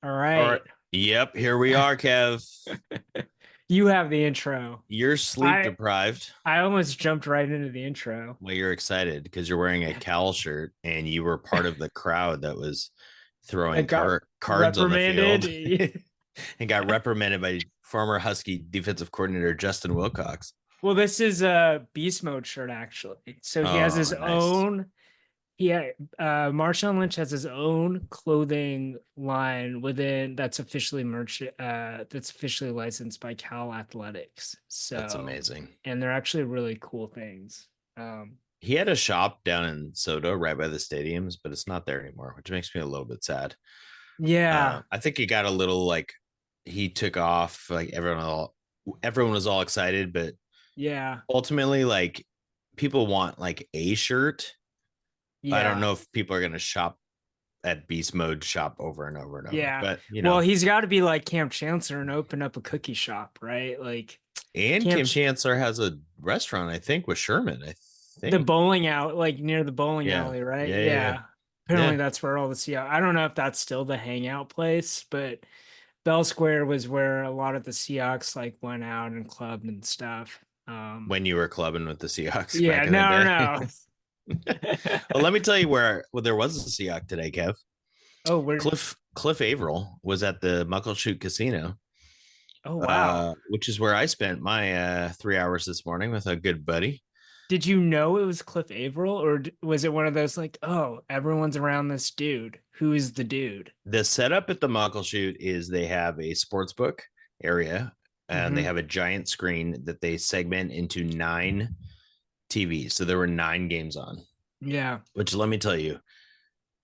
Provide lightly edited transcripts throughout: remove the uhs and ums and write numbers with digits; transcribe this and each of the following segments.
All All right. right. Yep, here we are, Kev. You have the intro. You're sleep I deprived. I almost jumped right into the intro. Well, you're excited because you're wearing a Cal shirt and you were part of the crowd that was throwing That got cards on the field reprimanded. and got reprimanded by former Husky defensive coordinator Justin Wilcox. Well, this is a beast mode shirt actually. So he has his Oh, nice. own. Marshawn Lynch has his own clothing line within that's officially licensed by Cal Athletics. That's So, amazing. and they're actually really cool things. Um, He had a shop down in Soto right by the stadiums, but it's not there anymore, which makes me a little bit sad. yeah, I think he got a little like he took off, like everyone was all excited, but yeah, ultimately, like people want like a shirt. I don't yeah. know if people are going to shop at Beast Mode shop over and over and over, Yeah. but you Well, know, he's got to be like Camp Chancellor and open up a cookie shop, right? Like and Camp Kim Ch- Chancellor has a restaurant, I think, with Sherman. I the think, bowling out, like near the bowling yeah, alley, right? yeah, yeah, Yeah. Apparently yeah. that's where all the Seahawks. I don't know if that's still the hangout place, but Bell Square was where a lot of the Seahawks like went out and clubbed and stuff. When you were clubbing with the Seahawks Yeah, back in the no, day. no. Well, let me tell you where there was a Seahawk today, Kev. Oh, we're Cliff Averill was at the Muckleshoot Casino, oh wow. which is where I spent my 3 hours this morning with a good buddy. Did you know it was Cliff Averill, or was it one of those like, oh, everyone's around this dude? Who is the dude? The setup at the Muckleshoot is they have a sports book area and they Hmm. have a giant screen that they segment into 9 TVs. So there were 9 games on, Yeah. which let me tell you,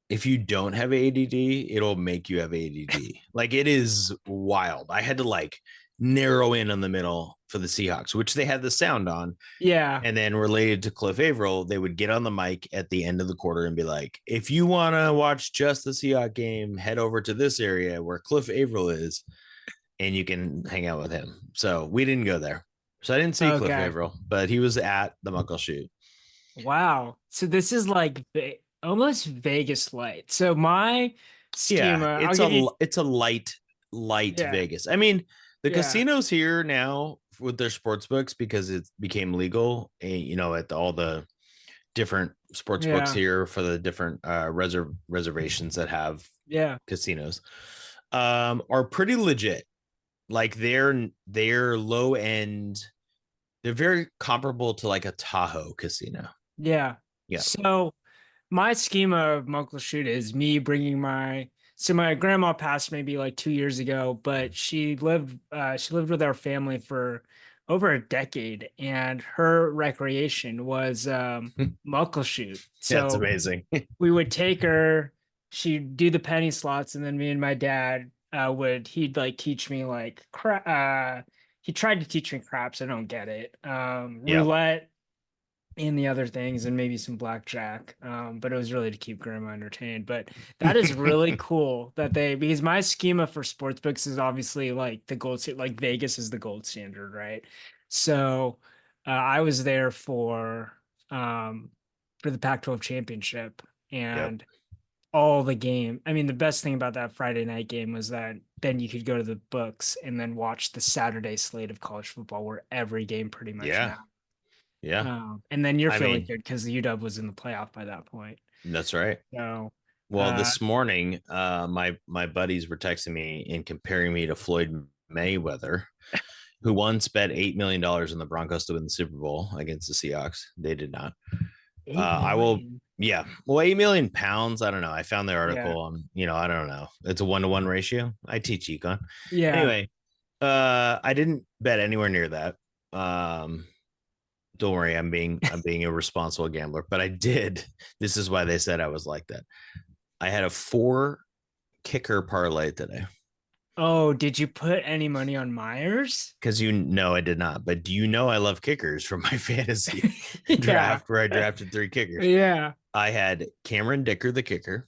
if you don't have ADD, it'll make you have ADD. Like it is wild. I had to like narrow in on the middle for the Seahawks, which they had the sound on. Yeah. And then related to Cliff Averill, they would get on the mic at the end of the quarter and be like, if you want to watch just the Seahawks game, head over to this area where Cliff Averill is and you can hang out with him. So we didn't go there. So I didn't see Cliff Okay. Averill, but he was at the Muckleshoot. Wow. So this is like almost Vegas light. So my schema, Yeah, I'll give you, it's a light yeah, Vegas. I mean, the yeah, casinos here now with their sports books because it became legal, at all the different sports books yeah, here for the different reservations that have yeah, casinos are pretty legit. Like they're low end. They're very comparable to like a Tahoe casino. yeah. Yeah. So my schema of Muckleshoot is me bringing so my grandma passed maybe like 2 years ago, but she lived with our family for over a decade, and her recreation was Muckleshoot. That's So amazing. we would take her, she'd do the penny slots, and then me and my dad he'd like teach me like he tried to teach me craps. I don't get it. Yeah. Roulette and the other things, and maybe some blackjack. But it was really to keep grandma entertained. But that is really cool that because my schema for sports books is obviously like the like Vegas is the gold standard, right? So I was there for the Pac-12 championship, Yep. and all the game. I mean, the best thing about that Friday night game was that then you could go to the books and then watch the Saturday slate of college football where every game pretty much Yeah. mattered. Yeah. And then you're I feeling mean, good because the UW was in the playoff by that point. that's right. So, Well, uh, this morning, my buddies were texting me and comparing me to Floyd Mayweather, who once bet $8 million in the Broncos to win the Super Bowl against the Seahawks. They did not. eight I will. million. Yeah. Well, 8 million pounds. I don't know. I found the Yeah. article. I don't know. It's a 1-to-1 ratio. I teach econ. Yeah. Anyway, I didn't bet anywhere near that. Um, don't worry, I'm being a responsible gambler, but I did. This is why they said I was like that. I had a 4 kicker parlay today Oh, did you put any money on Myers? because you know I did not. But do you know I love kickers from my fantasy Yeah. draft where I drafted 3 kickers? Yeah. I had Cameron Dicker, the kicker.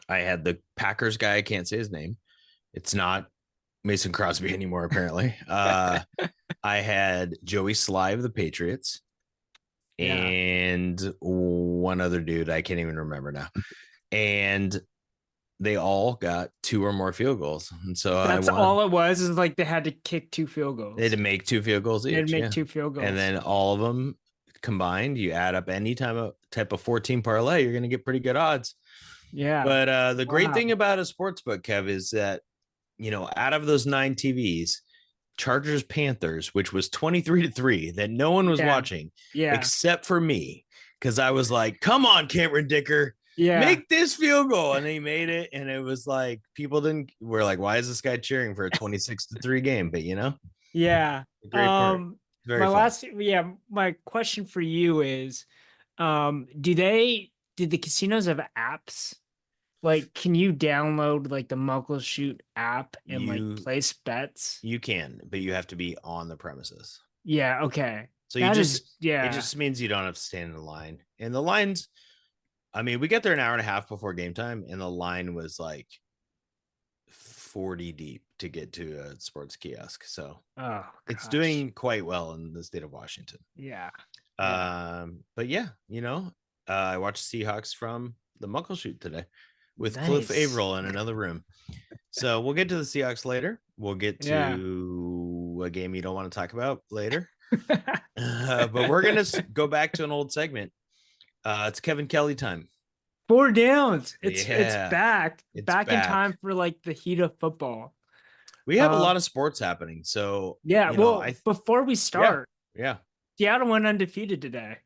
I had the Packers guy. I can't say his name. It's not Mason Crosby anymore, apparently. I had Joey Sly of the Patriots Yeah. and one other dude. I can't even remember now. And they all got 2 or more field goals, and so I That's won. all it was, is like they had to kick 2 field They had goals. to make 2 field goals They had to each, make yeah, 2 field and goals. then all of them combined, you add up any type of 14 parlay, you're going to get pretty good odds. Yeah. But the great Wow. thing about a sports book, Kev, is that out of those 9 TVs, Chargers Panthers, which was 23-3, that no one was Yeah. watching Yeah. except for me, because I was like, "Come on, Cameron Dicker, Yeah. make this field goal," and he made it. And it was like people didn't were like, "Why is this guy cheering for a 26-3 game?" But Yeah. the great part, very fun. My question for you is, did the casinos have apps? Like, can you download like the Muckleshoot app and like You place bets? you can, but you have to be on the premises. Yeah, okay. So That is, it yeah. just means you don't have to stand in the line. And the lines, I mean, we got there an hour and a half before game time, and the line was like 40 deep to get to a sports kiosk. So Oh it's gosh. doing quite well in the state of Washington. Yeah. Yeah. But yeah, I watched Seahawks from the Muckleshoot today with Cliff Nice. Averill in another room. So we'll get to the Seahawks later. We'll get Yeah. to a game you don't want to talk about later. But we're going to go back to an old segment. It's Kevin Kelly time. 4 downs. It's Yeah, back. it's Back in back. time for like the heat of football. We have a Uh lot of sports happening. So, yeah, well, before we yeah, start, yeah. Seattle went undefeated today.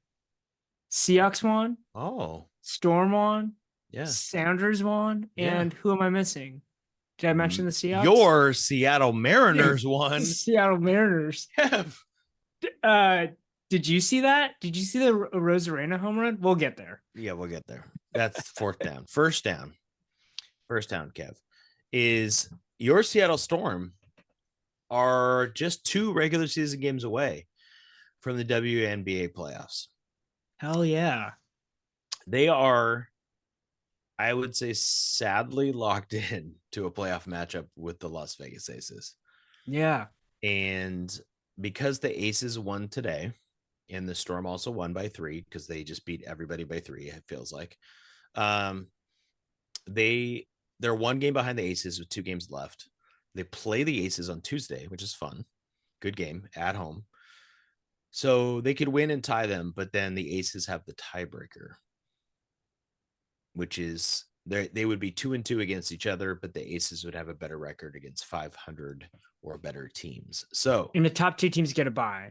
Seahawks won, Oh, Storm won, yeah, Sounders won, yeah. and who am I missing? Did I mention the Seahawks? Your Seattle Mariners won. Seattle Mariners. Kev. Uh, did you see that? Did you see the Rosarena home run? We'll get there. Yeah, we'll get there. That's fourth down. First down. First down, Kev. Is your Seattle Storm are just 2 regular season games away from the WNBA playoffs. Hell yeah. They are, I would say, sadly locked in to a playoff matchup with the Las Vegas Aces. Yeah. And because the Aces won today, and the Storm also won by 3 because they just beat everybody by 3, it feels like. They're 1 game behind the Aces with 2 games left. They play the Aces on Tuesday, which is fun. Good game at home. So they could win and tie them, but then the Aces have the tiebreaker, which is they would be 2-2 against each other, but the Aces would have a better record against 500 or better teams. So, and the top 2 teams get a bye,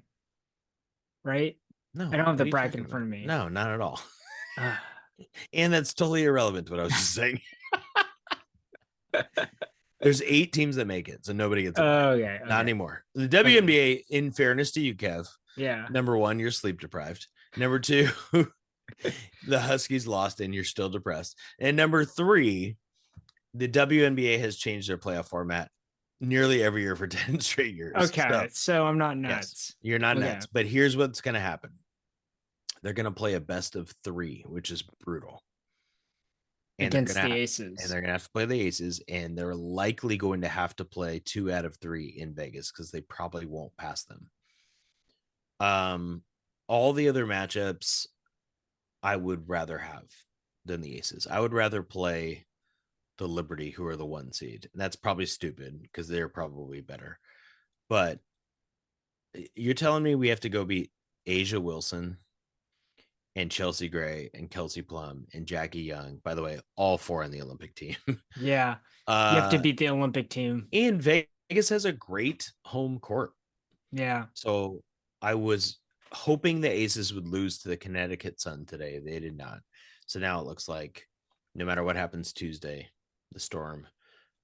right? no, I don't have what the are you bracket talking in about? front of me. No, not at all. Uh, And that's totally irrelevant to what I was just saying. There's 8 teams that make it, so nobody gets a bye. okay. Not anymore. The WNBA, in fairness to you, Kev, Yeah. number 1, you're sleep deprived. Number 2, the Huskies lost and you're still depressed. And number 3, the WNBA has changed their playoff format nearly every year for 10 straight years. Okay. So I'm not nuts. Yes, you're not Okay. nuts. But here's what's going to happen. They're going to play a best of 3, which is brutal. And Against they're the gonna Aces. and they're gonna have to play the Aces, and they're likely going to have to play 2 out of 3 in Vegas because they probably won't pass them. All the other matchups I would rather have than the Aces. I would rather play the Liberty, who are the 1 seed. And that's probably stupid because they're probably better. But you're telling me we have to go beat Asia Wilson and Chelsea Gray and Kelsey Plum and Jackie Young. By the way, all 4 on the Olympic team. Yeah. You have to beat the Olympic team. And Vegas has a great home court. Yeah. So I was hoping the Aces would lose to the Connecticut Sun today. They did not. So now it looks like no matter what happens Tuesday, the Storm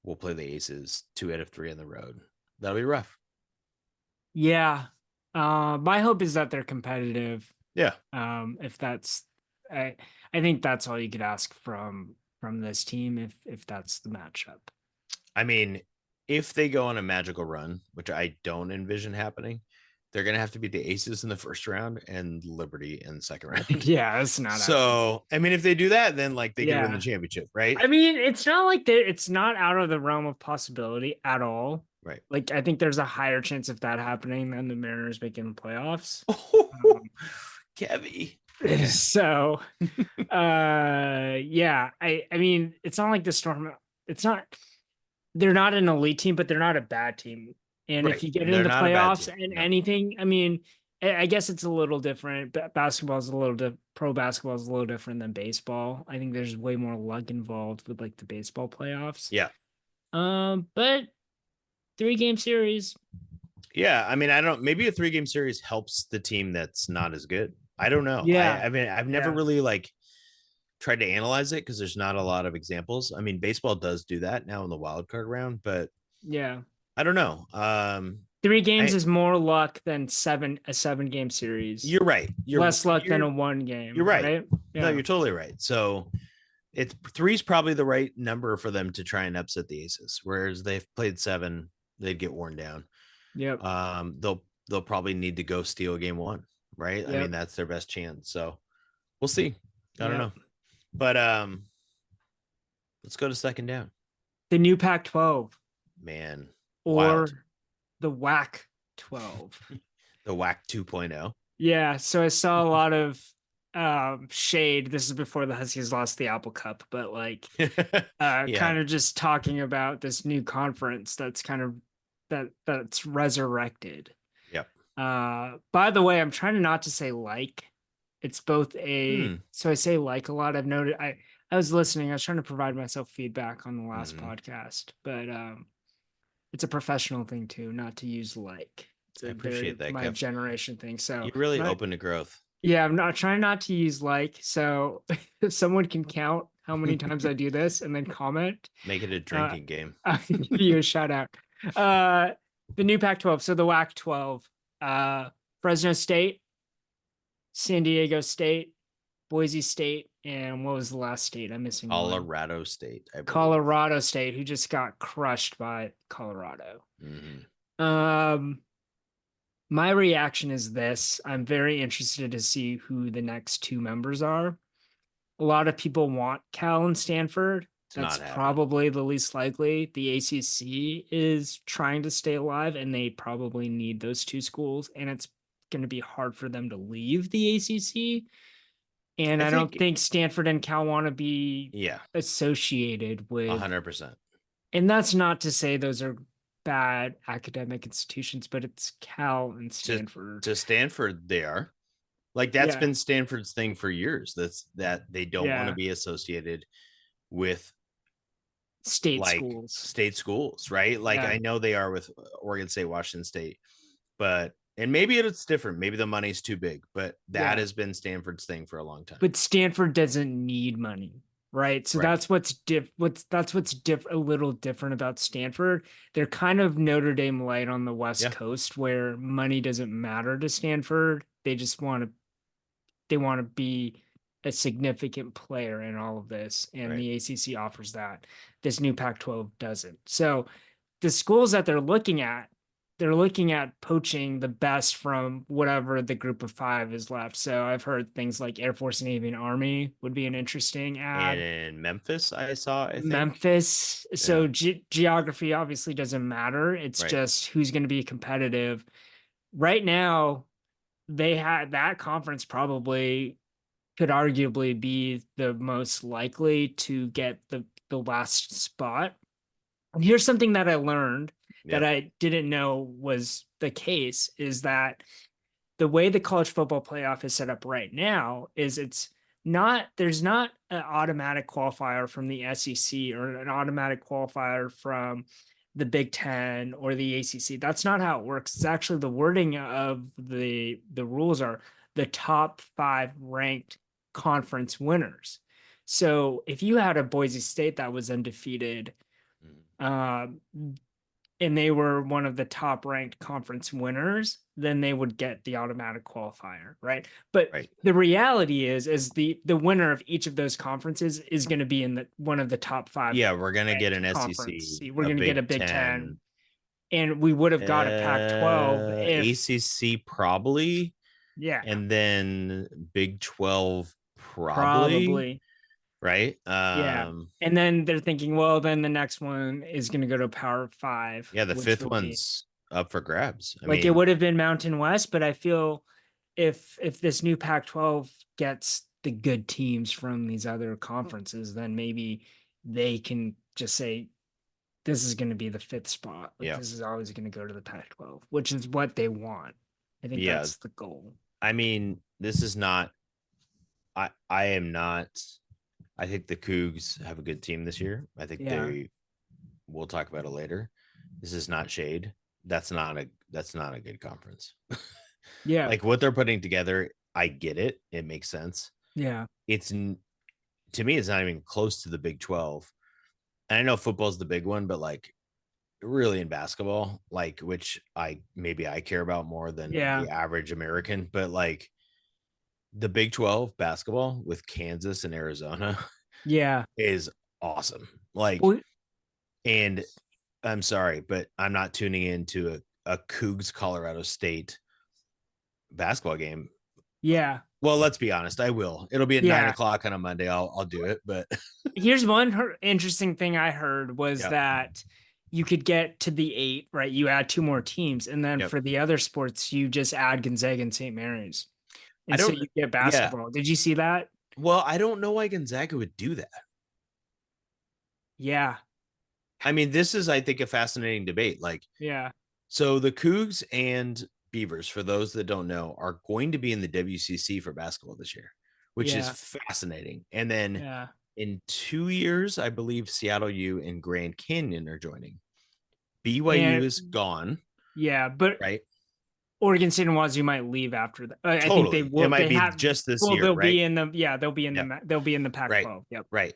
will play the Aces 2 out of 3 on the road. That'll be rough. Yeah. My hope is that they're competitive. Yeah. If that's I think that's all you could ask from this team if that's the matchup. I mean, if they go on a magical run, which I don't envision happening, they're going to have to beat the Aces in the first round and Liberty in the second round. Yeah, it's not so. I mean, if they do that, then like they Yeah. can win the championship, right? I mean, it's not like it's not out of the realm of possibility at all. Right. Like, I think there's a higher chance of that happening than the Mariners making the playoffs. Kevy. So, yeah, I mean, it's not like the Storm it's not, they're not an elite team, but they're not a bad team. And if Right. you get They're into the not a bad playoffs team. and No. anything, I mean, I guess it's a little different. Basketball is a little pro basketball is a little different than baseball. I think there's way more luck involved with like the baseball playoffs. Yeah. But 3 game series. Yeah. I mean, I don't, maybe a 3 game series helps the team that's not as good. I don't know. Yeah. I mean, I've never Yeah. really like tried to analyze it because there's not a lot of examples. I mean, baseball does do that now in the wild card round, but Yeah. I don't know. 3 games I is more luck than a 7 game series. You're right. Less luck than a one You're game, right. right? No, Yeah. you're totally right. So it's three's probably the right number for them to try and upset the Aces. Whereas they've played 7, they'd get worn down. Yep. They'll probably need to go steal game 1, right? I mean, Yep. that's their best chance. So we'll see. I don't Yep. know. But let's go to second down. The new Pac-12 Man, wild. or the WAC 12. The whack 2.0. Yeah, so I saw a lot of shade. This is before the Huskies lost the Apple Cup, but like Yeah. kind of just talking about this new conference that's kind of that's resurrected. Yep. By the way, I'm trying not to say like. It's both a so I say like a lot. I've noted I was listening, I was trying to provide myself feedback on the last podcast, but it's a professional thing too, not to use like. It's I a very appreciate that, my Kev. generation thing. So You're really not, open to growth. yeah, I'm not trying not to use like. So if someone can count how many times I do this and then comment, Make it a uh, drinking game. I'll give you a shout out. The new Pac-12, so the WAC 12, Fresno State, San Diego State, Boise State, and what was the last state? I'm missing one. Colorado State, I believe. Colorado State, who just got crushed by Colorado. My reaction is this. I'm very interested to see who the next 2 members are. A lot of people want Cal and Stanford. That's probably the least likely. The ACC is trying to stay alive, and they probably need those 2 schools, and it's going to be hard for them to leave the ACC. And I don't think Stanford and Cal want to be associated with 100%. And that's not to say those are bad academic institutions, but it's Cal and Stanford. To Stanford, they are. Like that's been Stanford's thing for years. That they don't want to be associated with state schools, right? Like I know they are with Oregon State, Washington State, and maybe it's different. Maybe the money's too big, but that has been Stanford's thing for a long time. But Stanford doesn't need money, right? So that's what's a little different about Stanford. They're kind of Notre Dame light on the West Coast, where money doesn't matter to Stanford. They just want to be a significant player in all of this, and the ACC offers that. This new Pac-12 doesn't. So the schools that they're looking at poaching the best from whatever the group of 5 is left. So I've heard things like Air Force, Navy, and Army would be an interesting ad. And in Memphis, I think. Memphis. So geography obviously doesn't matter. It's just who's going to be competitive. Right now, they had that conference probably could arguably be the most likely to get the last spot. And here's something that I learned that I didn't know was the case, is that the way the college football playoff is set up right now is there's not an automatic qualifier from the SEC or an automatic qualifier from the Big Ten or the ACC. That's not how it works. It's actually the wording of the rules are the top 5 ranked conference winners. So if you had a Boise State that was undefeated, and they were one of the top ranked conference winners, then they would get the automatic qualifier, right? But the reality is the winner of each of those conferences is going to be in one of the top 5. Yeah, we're going to get an SEC. We're going to get a Big Ten. And we would have got a Pac-12 ACC probably. Yeah. And then Big 12 probably. Right. And then they're thinking, well, then the next one is going to go to Power 5. Yeah, the 5th one's up for grabs. I mean, it would have been Mountain West, but I feel if this new Pac-12 gets the good teams from these other conferences, then maybe they can just say this is going to be the fifth spot. Like Yeah. this is always going to go to the Pac-12, which is what they want. I think Yeah. that's the goal. I mean, this is not I am not I think the Cougs have a good team this year. I think Yeah. we'll talk about it later. This is not shade. That's not a good conference. Yeah. Like what they're putting together, I get it. It makes sense. Yeah. It's to me, it's not even close to the Big 12. And I know football's the big one, but like really in basketball, like which I care about more than Yeah. the average American, but like the Big 12 basketball with Kansas and Arizona Yeah. is awesome. Like, Well, and I'm sorry, but I'm not tuning into a Cougs Colorado State basketball game. yeah. Well, let's be honest, I will. It'll be at nine Yeah. o'clock on a Monday. I'll do it, but Here's one interesting thing I heard was yeah, that you could get to the eight, right? You add two more teams, and then yep. for the other sports, you just add Gonzaga and St. Mary's. I And so don't. you get Yeah. basketball. Did you see that? Well, I don't know why Gonzaga would do that. Yeah. I mean, this is, I think, a fascinating debate. Like, Yeah. so the Cougs and Beavers, for those that don't know, are going to be in the WCC for basketball this year, which is Yeah. fascinating. And then Yeah. in 2 years, I believe Seattle U and Grand Canyon are joining. BYU And is gone, yeah, but right? Oregon State and Wazoo might leave after that. I think they Totally. It will. might They be have. just this Well, year, they'll right? be in the. Yeah, Yep. they'll be in the Right. Pac-12. Yep. Right.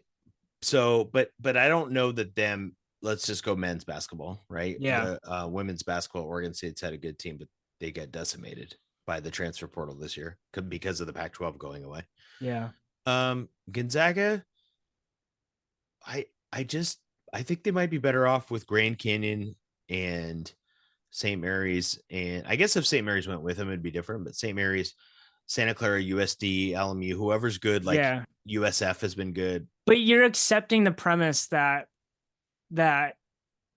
So, but I don't know that them. Let's just go men's basketball, right? Yeah. The women's basketball, Oregon State's had a good team, but they got decimated by the transfer portal this year because of the Pac-12 going away. Yeah. Gonzaga, I I just I think they might be better off with Grand Canyon and St. Mary's, and I guess if St. Mary's went with them, it'd be different. But St. Mary's, Santa Clara, USD, LMU, whoever's good, like Yeah. USF has been good. But you're accepting the premise that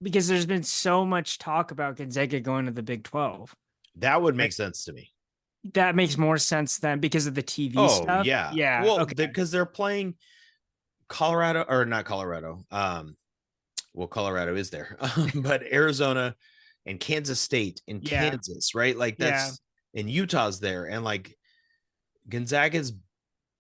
because there's been so much talk about Gonzaga going to the Big 12. That would Right? make sense to me. That makes more sense than because of the TV Oh stuff. yeah, Yeah. well, Okay. because they're playing Colorado or not Colorado. Well, Colorado is there, but Arizona and Kansas State and Yeah. Kansas, right? Like Yeah. that's and Utah's there, and like Gonzaga's.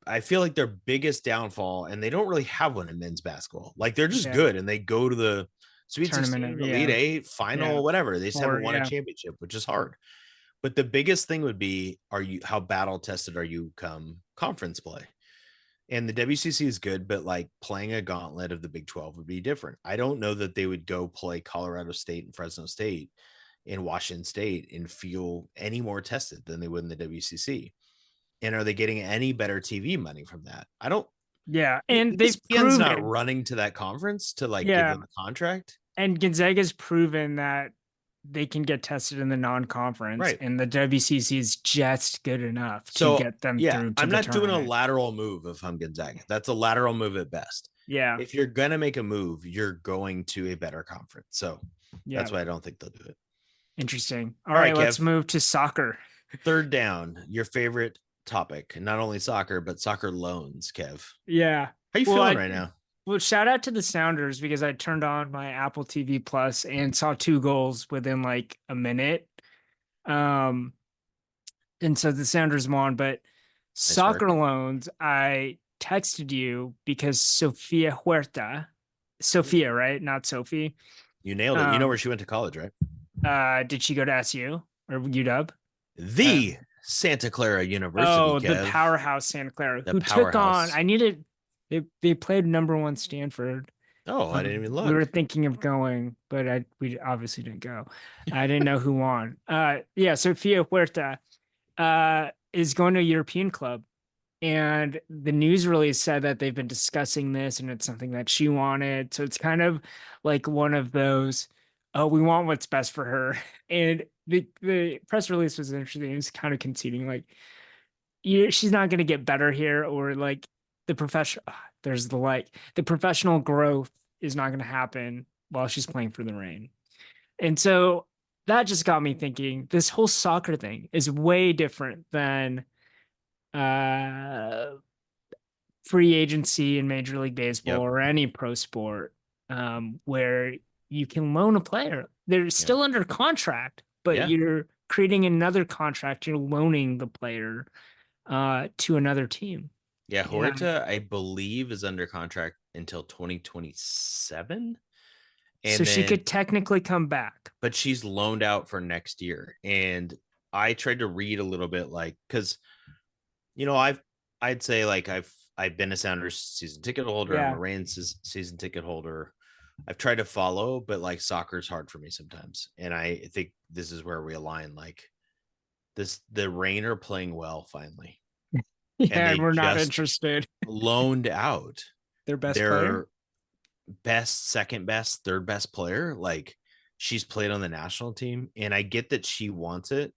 I feel like their biggest downfall, and they don't really have one in men's basketball. Like they're just Yeah. good, and they go to the Sweet Tournament. 16, Elite Yeah. Eight, Yeah. final, whatever. They just Or haven't won a yeah. championship, which is hard. But the biggest thing would be, are you how battle tested are you come conference play? And the WCC is good, but like playing a gauntlet of the Big 12 would be different. I don't know that they would go play Colorado State and Fresno State and Washington State and feel any more tested than they would in the WCC. And are they getting any better TV money from that? I don't. Yeah. And they've ESPN's not proven. running to that conference to like give Yeah. them a contract. And Gonzaga's proven that they can get tested in the non-conference, Right. and the WCC is just good enough to So get them yeah, through to I'm the not doing a tournament. lateral move if I'm Gonzaga. That's a lateral move at best. Yeah. If you're gonna make a move, you're going to a better conference. So Yeah. that's why I don't think they'll do it. Interesting. All All right, right, let's Kev. move to soccer. Third down, your favorite topic, not only soccer, but soccer loans, Kev. Yeah. How you feeling right now? Well, shout out to the Sounders because I turned on my Apple TV Plus and saw 2 goals within like a minute. And so the Sounders won, but Nice work. soccer loans, I texted you because Sophia, right? Not Sophie. You nailed it. You know where she went to college, right? Did she go to SU or UW? The Santa Clara University. Oh, Kev. the powerhouse Santa Clara, The who took on. powerhouse. I needed. They played #1 Stanford. Oh, I didn't even We look. were thinking of going, but we obviously didn't go. I didn't know who won. Yeah, Sofia Huerta is going to a European club, and the news release said that they've been discussing this, and it's something that she wanted. So it's kind of like one of those, oh, we want what's best for her. And the press release was interesting. It was kind of conceding, like, she's not going to get better here, or like the professional. There's the professional growth is not going to happen while she's playing for the Rain. And so that just got me thinking this whole soccer thing is way different than free agency in Major League Baseball Yep. or any pro sport. where you can loan a player. They're Yeah. still under contract, but Yeah. you're creating another contract. You're loaning the player to another team. Yeah. And Huerta, I believe, is under contract until 2027. so And she then, could technically come back. but she's loaned out for next year. And I tried to read a little bit, like, because, I'd say, like, I've been a Sounders season ticket holder. I'm a Yeah. Rants season ticket holder. I've tried to follow, but like soccer's hard for me sometimes. And I think this is where we align. Like, the Rain are playing well finally. And Yeah, and they we're not just interested. loaned out Their best player. their best, second best, third best player. Like, she's played on the national team, and I get that she wants it.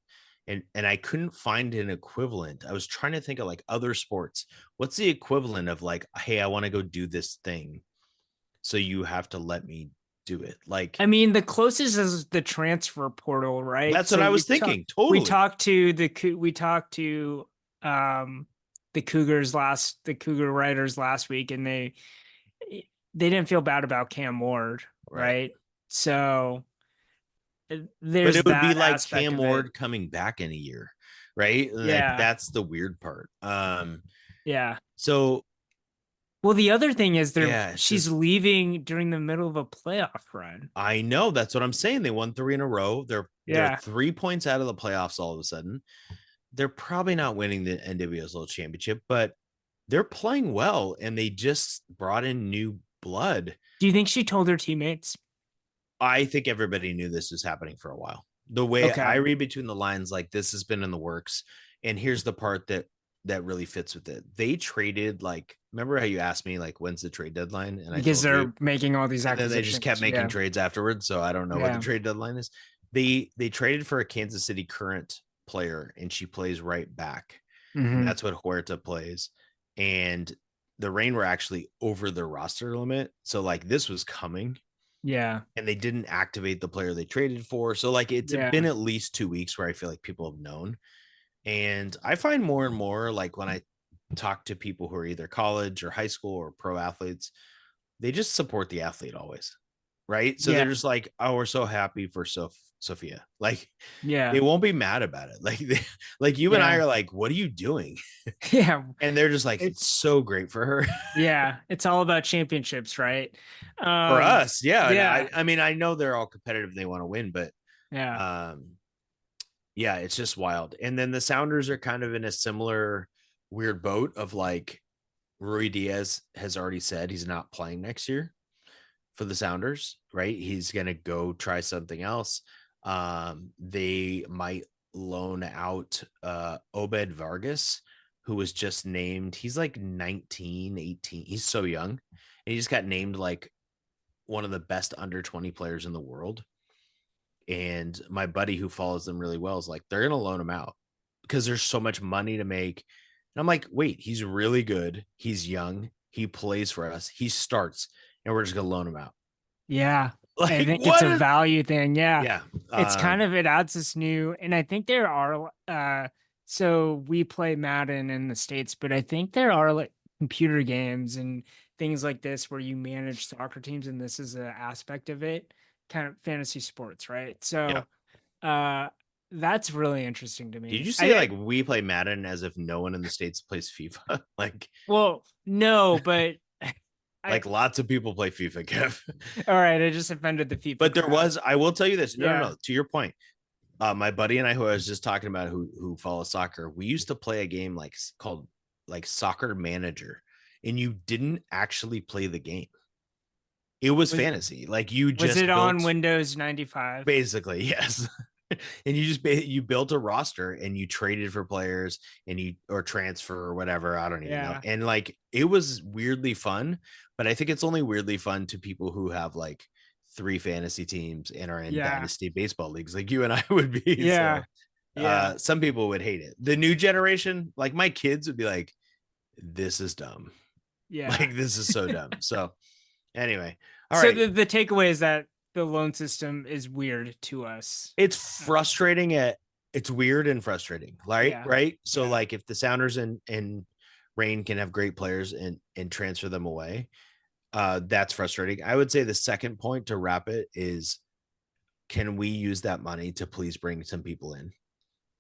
And I couldn't find an equivalent. I was trying to think of like other sports. What's the equivalent of like, hey, I want to go do this thing, so you have to let me do it. Like, I mean, the closest is the transfer portal, right? that's what I was thinking. Totally. We talked to um the the Cougar writers last week, and they didn't feel bad about Cam Ward, Right. right? So But there's it would be that like aspect Cam of it. Ward coming back in a year, right? Like, Yeah. that's the weird part. Yeah. So Well, the other thing is yeah, it's she's just, leaving during the middle of a playoff run. I know, that's what I'm saying. They won three in a row. They're Yeah. 3 points out of the playoffs all of a sudden. They're probably not winning the NWSL championship, but they're playing well, and they just brought in new blood. Do you think she told her teammates? I think everybody knew this was happening for a while. The way I Okay. read between the lines, like, this has been in the works. And here's the part that really fits with it. They traded, like, remember how you asked me, like, when's the trade deadline? And I Because told you, they're making all these and then they just kept acquisitions. making Yeah. trades afterwards. So I don't know what the Yeah. trade deadline is. They traded for a Kansas City Current player, and she plays right back. And Hmm. that's what Huerta plays. And the Rain were actually over their roster limit. So, like, this was coming, Yeah. and they didn't activate the player they traded for. So, like, it's Yeah. been at least 2 weeks where I feel like people have known. And I find more and more, like, when I talk to people who are either college or high school or pro athletes, they just support the athlete always. Right. So Yeah. they're just like, oh, we're so happy for Sophia. Like, they Yeah. won't be mad about it. Like, like you and I Yeah. are like, what are you doing? Yeah. And they're just like, It, it's so great for her. yeah. It's all about championships, right? For us. Yeah. And Yeah. I mean, I know they're all competitive. They want to win, but Yeah. um, yeah, it's just wild. And then the Sounders are kind of in a similar weird boat of, like, Rui Diaz has already said he's not playing next year for the Sounders, right? He's going to go try something else. They might loan out Obed Vargas, who was just named. He's like 19, 18. He's so young. And he just got named like one of the best under 20 players in the world. And my buddy who follows them really well is like, they're going to loan him out because there's so much money to make. And I'm like, wait, he's really good. He's young. He plays for us. He starts, and we're just going to loan him out. Yeah. I Like, think it's what a is, value thing. Yeah. yeah. It's kind of, it adds this new, and I think there are, so we play Madden in the States, but I think there are like computer games and things like this where you manage soccer teams, and this is an aspect of it, kind of fantasy sports, right? Yeah. So, uh, that's really interesting to Did me. you say like we play Madden as if no one in the States plays FIFA? Well, no, but I, Like lots of people play FIFA, Kev. all right, I just offended the FIFA But there crowd. was, I will tell you this. No, Yeah. no. To your point, my buddy and I, who I was just talking about, who follows soccer, we used to play a game like called like Soccer Manager, and you didn't actually play the game. It was Was fantasy. Like, you was just it on built, Windows 95? basically, yes. And you built a roster, and you traded for players, and you, or transfer or whatever, I don't even know. Yeah. And like, it was weirdly fun, but I think it's only weirdly fun to people who have like 3 fantasy teams and are in Yeah. dynasty baseball leagues like you and I would be. Yeah. So Yeah. some people would hate it. The new generation, like my kids, would be like, this is dumb. Yeah. Like, this is so dumb. So anyway, all So right. the takeaway is that the loan system is weird to us. It's frustrating it's weird and frustrating, right? Yeah. Right. So Yeah. like, if the Sounders and Rain can have great players and transfer them away, That's frustrating. I would say the second point to wrap it is, can we use that money to please bring some people in?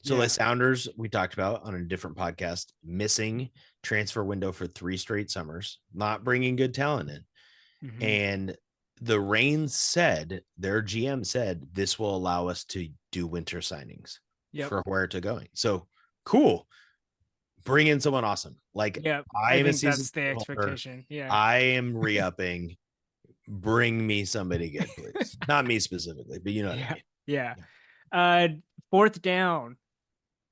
So the Yeah. Sounders, we talked about on a different podcast, missing transfer window for 3 straight summers, not bringing good talent in. Hmm. And the Reigns said, their GM said, this will allow us to do winter signings Yep. for where to going. So cool. Bring in someone awesome. Like, Yep. I I am a think season that's the holder. expectation. Yeah. I am re-upping. Bring me somebody good, please. Not me specifically, but you know what I Yeah. mean. Yeah. Yeah. Uh, fourth down.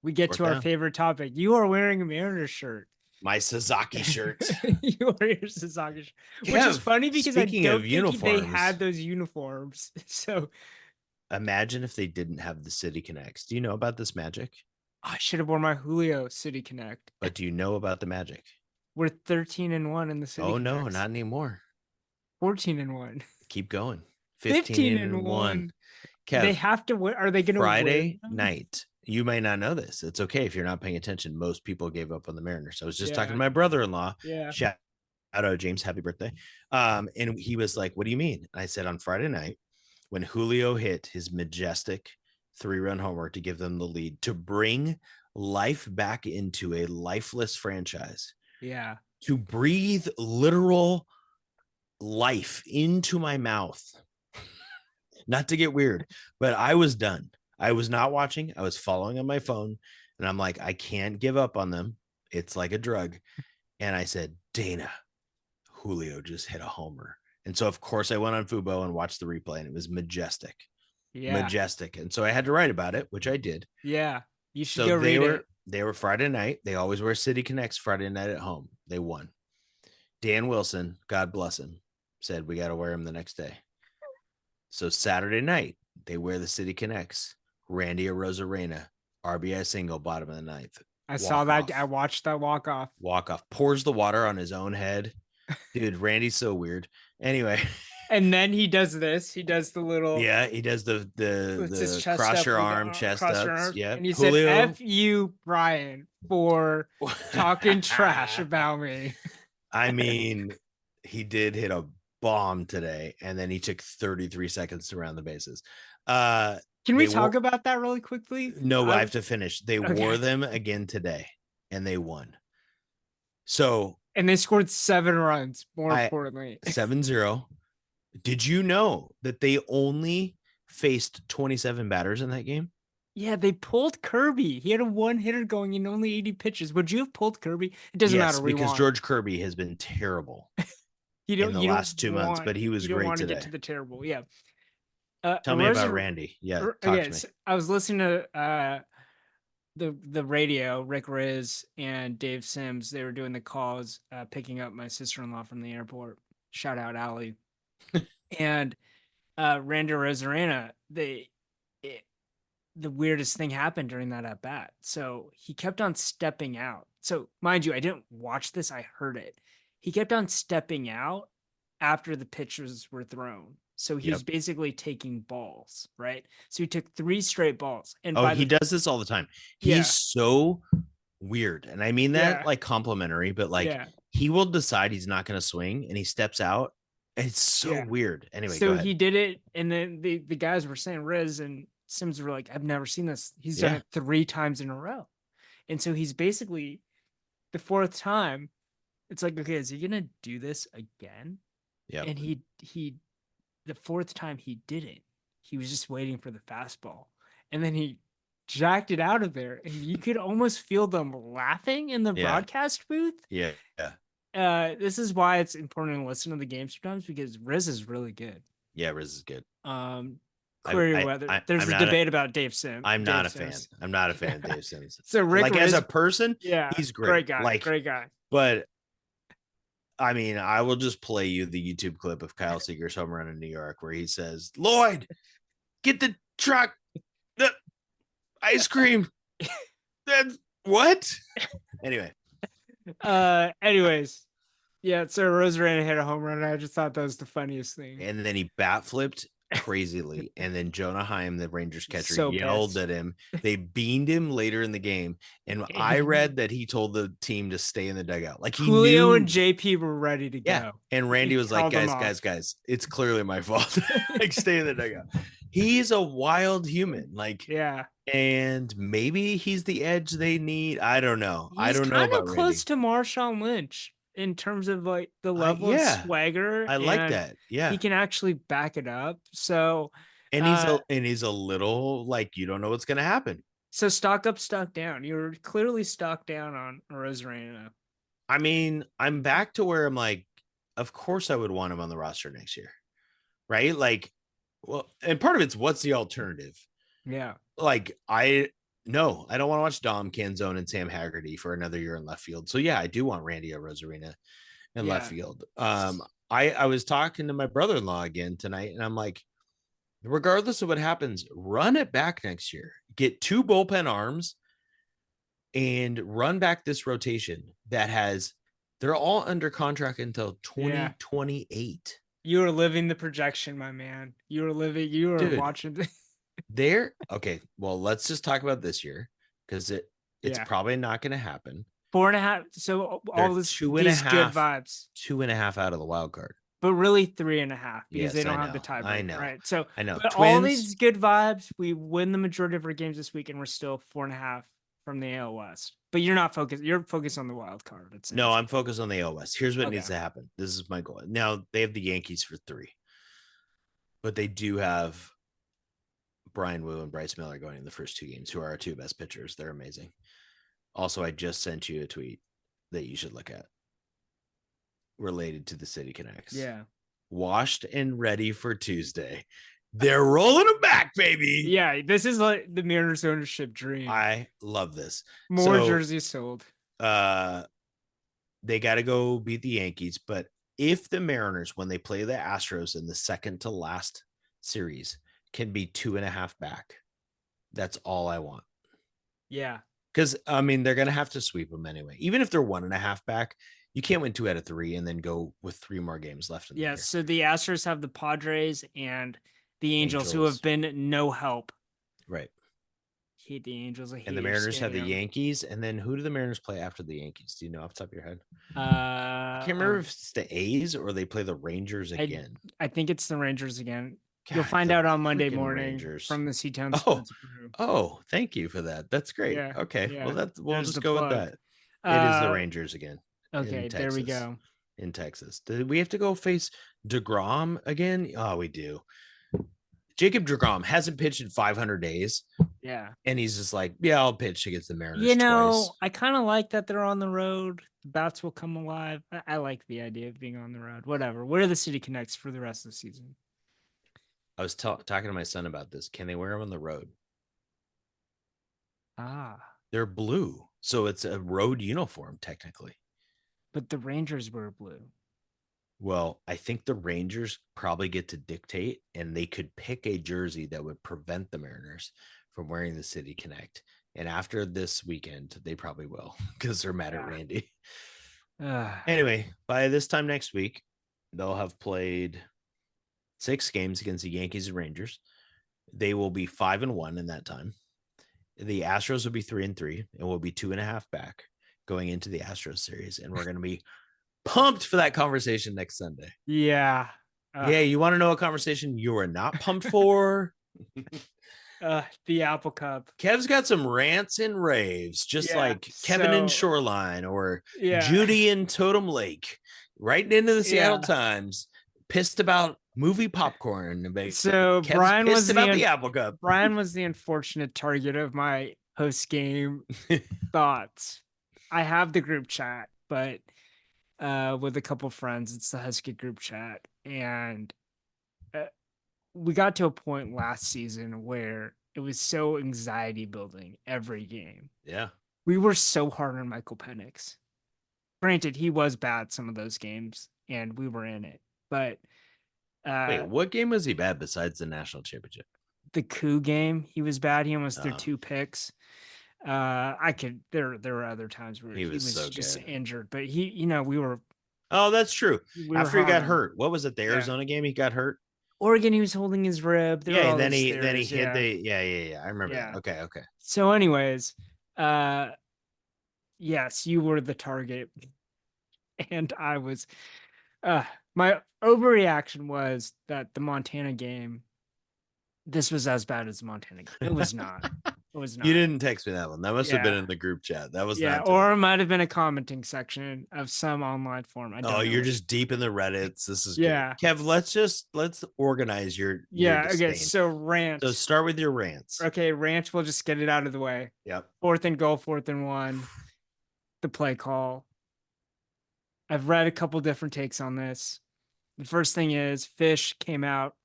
We get Fourth to our down. favorite topic. You are wearing a Mariners shirt. My Sasaki shirt. You are your Sasaki shirt, which is Kev, funny because I speaking of don't think they uniforms, had those uniforms. So imagine if they didn't have the City Connects. Do you know about this magic? I should have worn my Julio City Connect. But do you know about the magic? We're 13-1 in the City Oh no, Connects. not anymore. 14-1. Keep going. 15 15 and and 1. 1. They Kev, have to win. Are they going to win? Friday night. You may not know this. It's okay if you're not paying attention. Most people gave up on the Mariners. I was just talking to Yeah. my brother-in-law. Yeah. Shout out James, happy birthday. And he was like, "What do you mean?" I said, "On Friday night, when Julio hit his majestic 3-run homer to give them the lead, to bring life back into a lifeless franchise, Yeah. to breathe literal life into my mouth." Not to get weird, but I was done. I was not watching. I was following on my phone, and I'm like, I can't give up on them. It's like a drug. And I said, Dana, Julio just hit a homer. And so, of course, I went on Fubo and watched the replay, and it was majestic, Yeah. majestic. And so I had to write about it, which I did. Yeah. You should So go they read were it. they were Friday night. They always wear City Connects Friday night at home. They won. Dan Wilson, God bless him, said we got to wear them the next day. So Saturday night, they wear the City Connects. Randy Arozarena, RBI single, bottom of the ninth. I saw Walk that. off. I watched that walk off. Walk off. Pours the water on his own head. Dude, Randy's so weird. Anyway. And then he does this. He does the little, Yeah, he does the puts his chest cross up your with arm, chest cross your ups. arms. Yep. And he said, Julio. F you, Brian, for talking trash about me. I mean, he did hit a bomb today, and then he took 33 seconds to round the bases. Can we They talk wore, about that really quickly? no, I have to finish. They Okay. wore them again today, and they won. So And they scored 7 runs, more I importantly. 7-0. Did you know that they only faced 27 batters in that game? Yeah, they pulled Kirby. He had a 1-hitter going in only 80 pitches. Would you have pulled Kirby? It doesn't Yes, matter. We because won. George Kirby has been terrible in the You last don't 2 months, want, but he was you don't great want to today. get to the terrible. Yeah. Tell me about Randy. Yeah, talk to me. I was listening to the radio, Rick Riz and Dave Sims. They were doing the calls, picking up my sister-in-law from the airport. Shout out Allie. And Randy Rosarena, the weirdest thing happened during that at bat. So he kept on stepping out. So mind you, I didn't watch this. I heard it. He kept on stepping out after the pitches were thrown. So he was basically taking balls, right? So he took 3 straight balls. And he does this all the time. Yeah. He's so weird. And I mean that like complimentary, but like he will decide he's not going to swing and he steps out. It's so weird. Anyway, so he did it. And then the guys were saying, Riz and Sims were like, I've never seen this. He's done it 3 times in a row. And so he's basically the 4th time. It's like, okay, is he going to do this again? Yeah. And he the 4th time he didn't. He was just waiting for the fastball. And then he jacked it out of there. And you could almost feel them laughing in the broadcast booth. Yeah. This is why it's important to listen to the game sometimes, because Riz is really good. Yeah, Riz is good. Query whether there's a debate about Dave Sims. I'm not a fan. I'm not a fan of Dave Sims. So Rick like Riz, as a person, he's great. Great guy. But I mean, I will just play you the YouTube clip of Kyle Seager's home run in New York where he says, Lloyd, get the truck, the ice cream. That's what? Anyway. Yeah, so Rosarena hit a home run, and I just thought that was the funniest thing. And then he bat flipped crazily. And then Jonah Heim, the Rangers catcher, So yelled pissed. at him. They beamed him later in the game. And I read that he told the team to stay in the dugout. Like he Julio and knew. JP were ready to Yeah. go. And Randy He was like, held them guys, it's clearly my fault. Like, stay in the dugout. He's a wild human. Like, Yeah. and maybe he's the edge they need. I don't know. I He's don't know kind of about close Randy. to Marshawn Lynch in terms of like the level of Yeah, swagger, I like and that. he Yeah. can actually back it up. So, And uh, he's a little like you don't know what's gonna happen. so stock up, stock down. You're clearly stocked down on Rosarena. I mean, I'm back to where I'm like, of course I would want him on the roster next year. Right? Like, well, and part of it's what's the alternative? Yeah. Like, I no, I don't want to watch Dom Canzone and Sam Haggerty for another year in left field. So yeah, I do want Randy Rosarena in left Yeah. field. I was talking to my brother-in-law again tonight, and I'm like, regardless of what happens, run it back next year. Get two bullpen arms and run back this rotation that has they're all under contract until Yeah. 2028. You are living the projection, my man. You are Dude, watching. they're okay. Well, let's just talk about this year because it's Yeah. probably not going to happen. 4.5. So They're all these good vibes, two and a half out of the wild card. but really 3.5 because they Yes, I don't have the know. I tiebreaker, know. right? So, I know. but all Twins. these good vibes, we win the majority of our games this week, and we're still 4.5 from the AL West. But you're not focused. You're focused on the wild card. It No, sounds I'm focused on the AL West. Here's what okay. needs to happen. This is my goal. Now they have the Yankees for 3, but they do have Brian Wu and Bryce Miller going in the first 2 games, who are our 2 best pitchers. They're amazing. Also, I just sent you a tweet that you should look at related to the City Connects. Yeah. Washed and ready for Tuesday. They're rolling them back, baby. Yeah, this is like the Mariners ownership dream. I love this. More jerseys sold. They got to go beat the Yankees, but if the Mariners, when they play the Astros in the second to last series, can be 2.5 back, that's all I want. Yeah. Because I mean, they're gonna have to sweep them anyway. Even if they're 1.5 back, you can't win 2 out of 3 and then go with 3 more games left in the year. So the Astros have the Padres and the Angels, who have been no help. Right. Hate the Angels. And the Mariners have the Yankees. And then who do the Mariners play after the Yankees? Do you know off the top of your head? I can't remember if it's the A's or they play the Rangers again. I think it's the Rangers again. God, you'll find out on Monday morning Rangers. from the SeaTown Sports Brew. Oh, thank you for that. That's great. Yeah, okay. Yeah. Well, we'll There's just the go plug. with that. It is the Rangers again. Okay, there we go. In Texas. Do we have to go face DeGrom again? Oh, we do. Jacob DeGrom hasn't pitched in 500 days. Yeah. And he's just like, yeah, I'll pitch against the Mariners twice. twice. I kind of like that they're on the road. The bats will come alive. I like the idea of being on the road. Whatever. Where are the City Connects for the rest of the season? I was talking to my son about this. Can they wear them on the road? They're blue. So it's a road uniform, technically. But the Rangers were blue. Well, I think the Rangers probably get to dictate, and they could pick a jersey that would prevent the Mariners from wearing the City Connect. And after this weekend, they probably will because they're mad at Randy. Anyway, by this time next week, they'll have played 6 games against the Yankees and Rangers. They will be 5-1 in that time. The Astros will be 3-3, and we'll be 2.5 back going into the Astros series. And we're going to be pumped for that conversation next Sunday. Yeah. Yeah, you want to know a conversation you are not pumped for? The Apple Cup. Kev's got some rants and raves, just like Kevin in Shoreline or Judy in Totem Lake, right into the Seattle Times, pissed about movie popcorn. So Kev's Brian was about the Apple Cup. Brian was the unfortunate target of my post-game thoughts. I have the group chat, but with a couple friends, it's the Husky group chat, and we got to a point last season where it was so anxiety building every game. Yeah. We were so hard on Michael Penix. Granted, he was bad some of those games, and we were in it. But wait, what game was he bad besides the national championship? The coup game, he was bad. He almost threw 2 picks. There were other times where he was so just injured, but we were. Oh, that's true. After he got hurt, what was it? The Arizona game, he got hurt. Oregon, he was holding his rib. There Yeah, were and all then those he theories. hit Yeah. the yeah. I remember that. Yeah. Okay, okay. So, anyways, uh, yes, you were the target, and I was. Uh, my overreaction was that the Montana game. This was as bad as the Montana game. It was not. It was You not. didn't text me that one. That must have been Yeah. in the group chat. That was Yeah. not to me. Or it might have been a commenting section of some online forum. I Oh, don't know you're which. just deep in the Reddits. This is good. Yeah. Kev, let's organize your Yeah. Okay. disdain. So So rant. start with your rants. Okay. Rant. We'll just get it out of the way. Yep. 4th and goal, 4th and 1. The play call. I've read a couple different takes on this. The first thing is Fish came out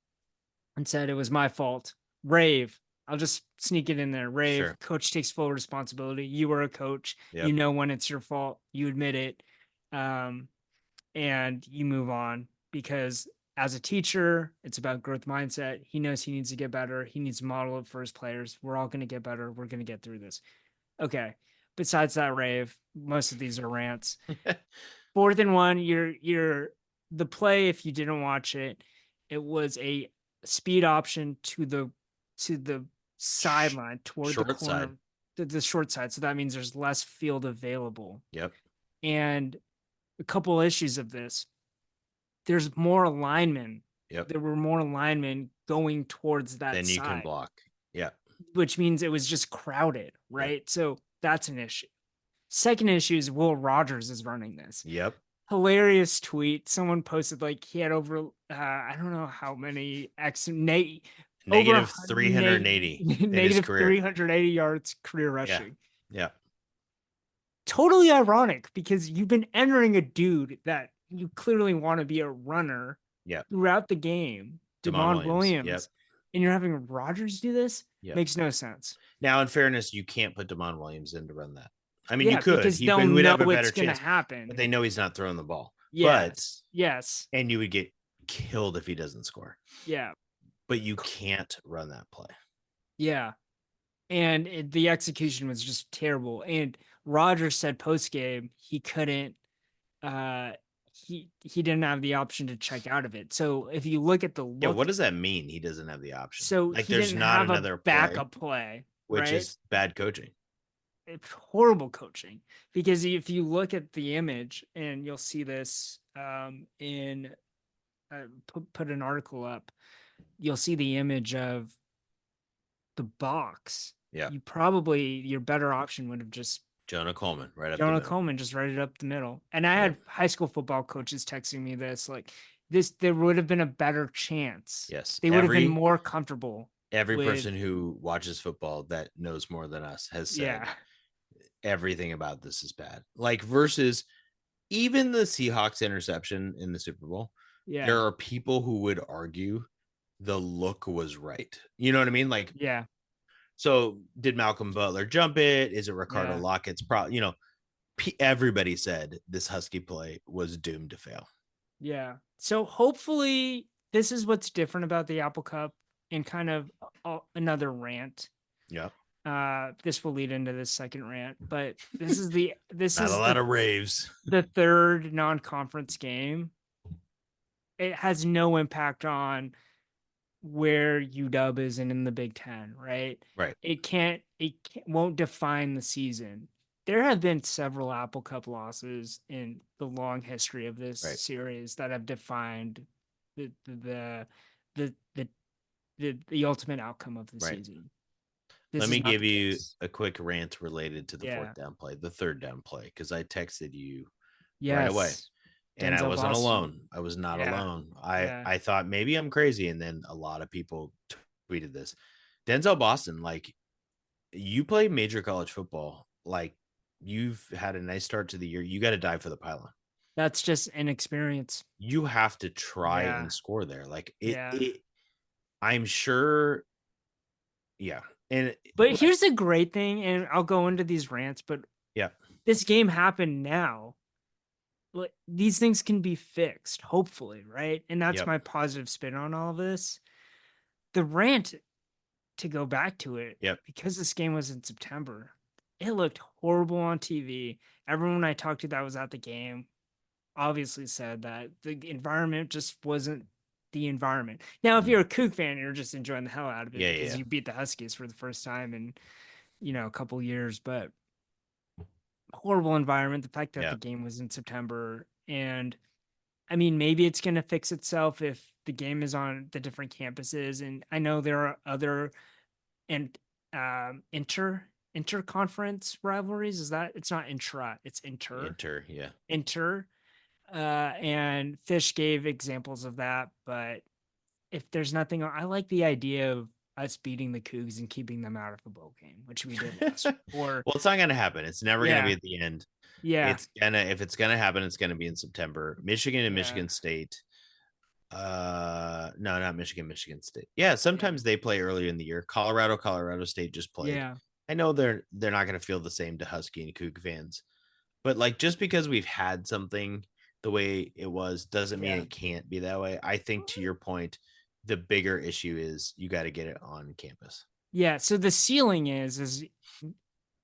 and said it was my fault. Rave. I'll just sneak it in there. Rave, Sure. coach takes full responsibility. You were a coach. You Yep. know when it's your fault. You admit it. Um, and you move on because as a teacher, it's about growth mindset. He knows he needs to get better. He needs to model it for his players. We're all going to get better. We're going to get through this. Okay. Besides that, Rave, most of these are rants. 4th and 1, you're the play. If you didn't watch it, it was a speed option to the sideline toward the Short corner, side. the short side. So that means there's less field available. Yep. And a couple issues of this. There's more linemen. Yep. There were more linemen going towards that Then you can side, block. Yeah. which means it was just crowded, Yep. right? So that's an issue. Second issue is Will Rogers is running this. Yep. Hilarious tweet. Someone posted like he had over I don't know how many over Negative 380 in his negative career. 380 yards career Yeah. rushing. Yeah. Totally ironic because you've been entering a dude that you clearly want to be a runner Yep. throughout the game, Damon Devon Williams. Williams, Yep. and you're having Rodgers do this. Yep. Makes no sense. Now, in fairness, you can't put Damon Williams in to run that. I mean, Yeah, you could. because He they'll would know have a better it's going to chance, happen. but they know he's not throwing the ball. Yes. Yes. And you would get killed if he doesn't score. Yeah. But you can't run that play. Yeah. And the execution was just terrible. And Rodgers said post game he couldn't. He didn't have the option to check out of it. So if you look at the look, Yeah, what does that mean? He doesn't have the option. So like he there's didn't not have another a backup play, which right? is bad coaching. It's horrible coaching because if you look at the image and you'll see this in put an article up, you'll see the image of the box. Yeah. Your better option would have just Jonah Coleman right up Jonah Coleman just right up the middle. And I had high school football coaches texting me this, like this, there would have been a better chance. Yes. They would have been more comfortable. Every person who watches football that knows more than us has said everything about this is bad. Like versus even the Seahawks interception in the Super Bowl. Yeah. There are people who would argue the look was right. You know what I mean? Like, yeah. So did Malcolm Butler jump it? Is it Ricardo Lockett's probably, everybody said this Husky play was doomed to fail. Yeah. So hopefully this is what's different about the Apple Cup and kind of another rant. Yeah. This will lead into this second rant, but this is not a lot of raves. The third non-conference game. It has no impact on where UW is in the Big Ten, right? Right. It won't define the season. There have been several Apple Cup losses in the long history of this series that have defined the ultimate outcome of the season. Let me give you a quick rant related to the fourth down play, the third down play, because I texted you right away. And I wasn't alone. I was not alone. I thought maybe I'm crazy. And then a lot of people tweeted this. Denzel Boston, like, you play major college football. Like, you've had a nice start to the year. You got to dive for the pylon. That's just inexperience. You have to try and score there. Like, I'm sure. Yeah. But here's the great thing, and I'll go into these rants, but this game happened now. These things can be fixed, hopefully, right? And that's my positive spin on all of this. The rant, to go back to it, because this game was in September, it looked horrible on TV. Everyone I talked to that was at the game obviously said that the environment just wasn't the environment. Now, if Mm. you're a Coug fan, you're just enjoying the hell out of it Yeah, yeah, because yeah. you beat the Huskies for the first time in, a couple years. But horrible environment. The fact that Yeah. the game was in September, and I mean, maybe it's going to fix itself if the game is on the different campuses. And I know there are other and interconference rivalries. Is that it's not intra, it's Enter, yeah. inter. And Fish gave examples of that, but if there's nothing, I like the idea of us beating the Cougs and keeping them out of the bowl game, which we did last year. Or Well, it's not gonna happen. It's never gonna be yeah, at the end. yeah, It's gonna if it's gonna happen, it's gonna be in September. Michigan and yeah, Michigan State. No, not Michigan, Michigan State. Yeah, yeah, sometimes they play earlier in the year. Colorado State just played. yeah, I know they're not gonna feel the same to Husky and Coug fans, but like just because we've had something the way it was doesn't mean yeah. it can't be that way. I think to your point, the bigger issue is you got to get it on campus. Yeah. So the ceiling is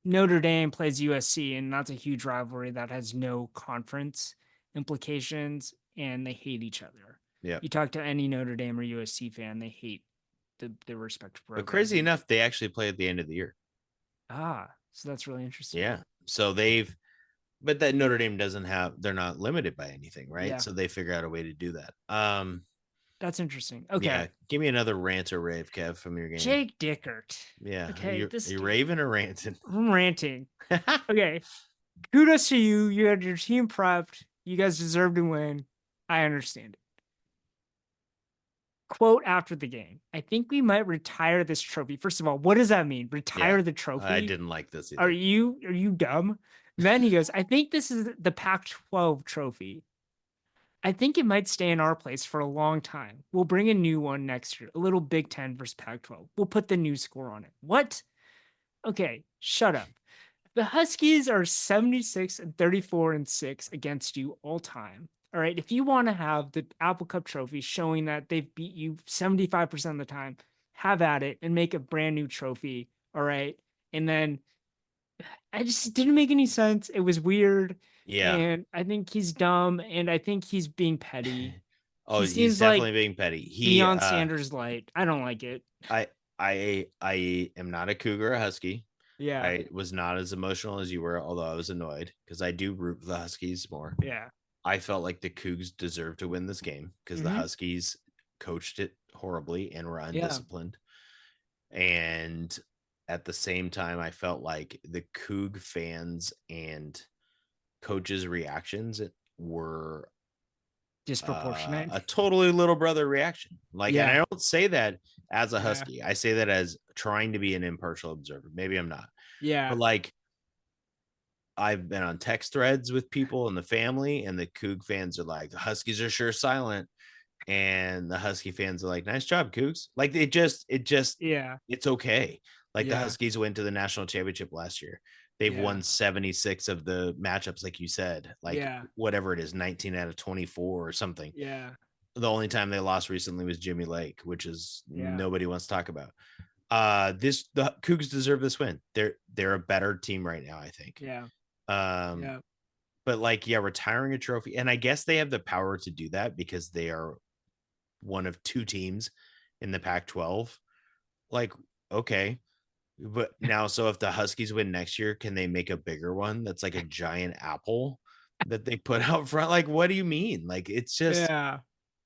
Notre Dame plays USC, and that's a huge rivalry that has no conference implications, and they hate each other. Yeah. You talk to any Notre Dame or USC fan, they hate the respective But programs. crazy enough, they actually play at the end of the year. So that's really interesting. Yeah. So but that Notre Dame doesn't they're not limited by anything, right? Yeah, So they figure out a way to do that. that's interesting. Yeah. Okay, Give me another rant or rave, Kev, from your game. Jake Dickert. Yeah. Okay, Are this you game. raving or ranting? I'm ranting. Okay, kudos to you. You had your team prepped. You guys deserve to win. I understand it. Quote after the game: I think we might retire this trophy. First of all, what does that mean? Yeah. Retire the I trophy? didn't like this Are either. you dumb? Then he goes, I think this is the Pac-12 trophy. I think it might stay in our place for a long time. We'll bring a new one next year, a little Big Ten versus Pac-12. We'll put the new score on it. What? Okay, shut up. The Huskies are 76 and 34 and 6 against you all time. All right. If you want to have the Apple Cup trophy showing that they've beat you 75% of the time, have at it and make a brand new trophy. All right. And then I just didn't make any sense. It was weird. Yeah. And I think he's dumb. And I think he's being petty. Oh, He he's seems like definitely being petty. Deion Sanders light. I don't like it. I I am not a Cougar or Husky. Yeah. I was not as emotional as you were, although I was annoyed because I do root for the Huskies more. Yeah. I felt like the Cougs deserved to win this game because the Mm-hmm. Huskies coached it horribly and were Yeah. undisciplined. And at the same time, I felt like the Coug fans and coaches' reactions were Disproportionate. a totally little brother reaction. Like, and I Yeah. don't say that as a Yeah. Husky. I say that as trying to be an impartial observer. Maybe I'm not, but Yeah. like I've been on text threads with people in the family, and the Coug fans are like, the Huskies are sure silent, and the Husky fans are like, nice job, Cougs. Like Yeah. it's okay. Like the Yeah. Huskies went to the national championship last year. They've Yeah. won 76 of the matchups, like you said, like Yeah. whatever it is, 19 out of 24 or something. Yeah. The only time they lost recently was Jimmy Lake, which is Yeah. nobody wants to talk about. The Cougs deserve this win. They're a better team right now, I think. Yeah. Um, Yeah. but like, yeah, retiring a trophy, and I guess they have the power to do that because they are one of two teams in the Pac-12. Like, okay, but now, so if the Huskies win next year, can they make a bigger one that's like a giant apple that they put out front? Like, what do you mean? Like, it's just, Yeah.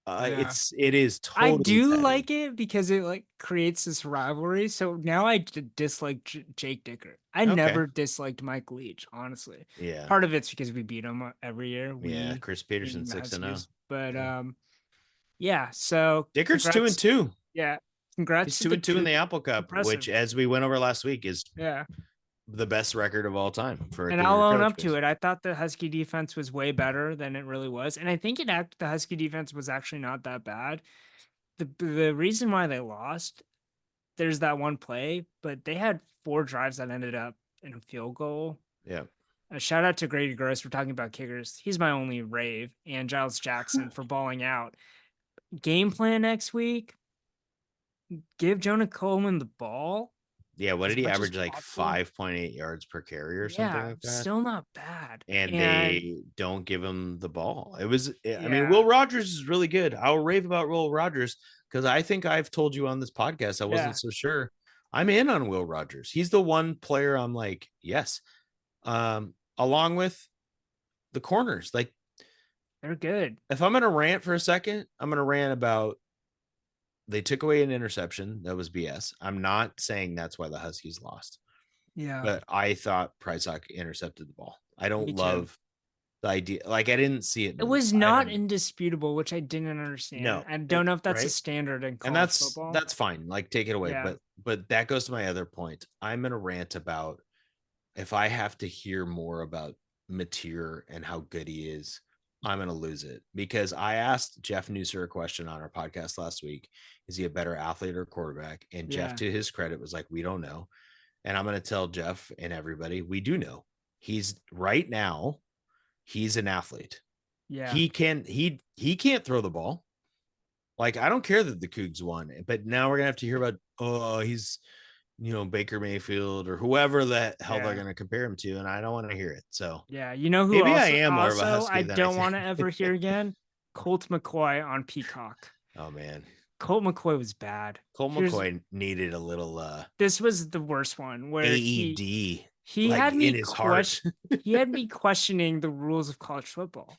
Yeah. it is I totally do petty. like it because it like creates this rivalry. So now I dislike Jake Dicker. I Okay, never disliked Mike Leach, honestly. yeah, Part of it's because we beat him every year. yeah. We Chris Peterson beating the 6-0. Huskies. But Yeah, yeah, so Dickert's two and congrats. two. Yeah. He's Congrats to two the and two in coup. the Apple Cup, which, Impressive. as we went over last week, is Yeah. the best record of all time for a And I'll Cougar own coach. up to it. I thought the Husky defense was way better than it really was. And I think the Husky defense was actually not that bad. The reason why they lost, there's that one play, but they had 4 drives that ended up in a field goal. Yeah. A shout out to Grady Gross for talking about kickers. He's my only rave, and Giles Jackson for balling out. Game plan next week: give Jonah Coleman the ball Yeah, what as did he much as average? Like possible. 5.8 yards per carry or something Yeah, like that? still not bad. And And they don't give him the ball. It was, I mean, yeah, Will Rogers is really good. I'll rave about Will Rogers because I think I've told you on this podcast, I wasn't yeah, so sure. I'm in on Will Rogers. He's the one player I'm like, yes. Along with the corners. Like, they're good. if I'm going to rant for a second, I'm going to rant about they took away an interception. That was BS. I'm not saying that's why the Huskies lost, Yeah, but I thought Prysock intercepted the ball. I don't me too. love the idea. Like, I didn't see it It move. was I not don't know. indisputable, which I didn't understand. No, I and don't know if that's a right, standard in and college that's football. that's fine. Like, take it away. Yeah, But that goes to my other point. I'm gonna rant about if I have to hear more about Mateer and how good he is, I'm gonna lose it because I asked Jeff Nusser a question on our podcast last week. Is he a better athlete or quarterback? And Jeff, yeah, to his credit, was like, we don't know. And I'm gonna tell Jeff and everybody, we do know. He's right now, he's an athlete. yeah, He can't throw the ball. Like, I don't care that the Cougs won, but now we're gonna have to hear about, oh, he's, Baker Mayfield or whoever the hell they're yeah. gonna compare him to, and I don't want to hear it. So Yeah, you know who maybe I also am more of a also I Husky than I don't think. want to ever hear again? Colt McCoy on Peacock. Oh man, Colt McCoy was bad. Colt Here's McCoy needed a little This was the worst one where AED he like had in me his heart. he had me questioning the rules of college football.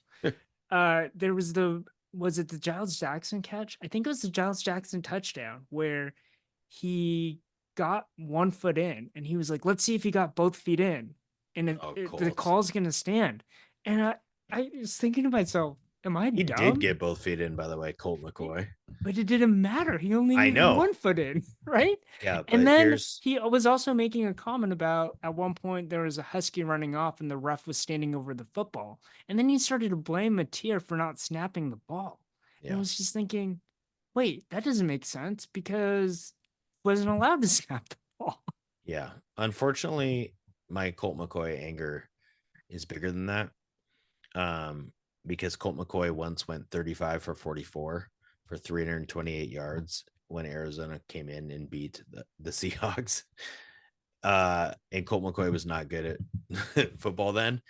There was was it the Giles Jackson catch? I think it was the Giles Jackson touchdown where he got 1 foot in and he was like, let's see if he got both feet in. And Oh, the Colt. call's gonna stand. And I was thinking to myself, am I He did dumb? get both feet in, by the way, Colt McCoy. But it didn't matter. He only I needed know. 1 foot in, right? Yeah, And but then here's he was also making a comment about at one point there was a husky running off and the ref was standing over the football. And then he started to blame Mateer for not snapping the ball. And I yeah. was just thinking, wait, that doesn't make sense because he wasn't allowed to snap the ball. Yeah. Unfortunately, my Colt McCoy anger is bigger than that. Um, because Colt McCoy once went 35 for 44 for 328 yards when Arizona came in and beat the Seahawks. And Colt McCoy was not good at football then.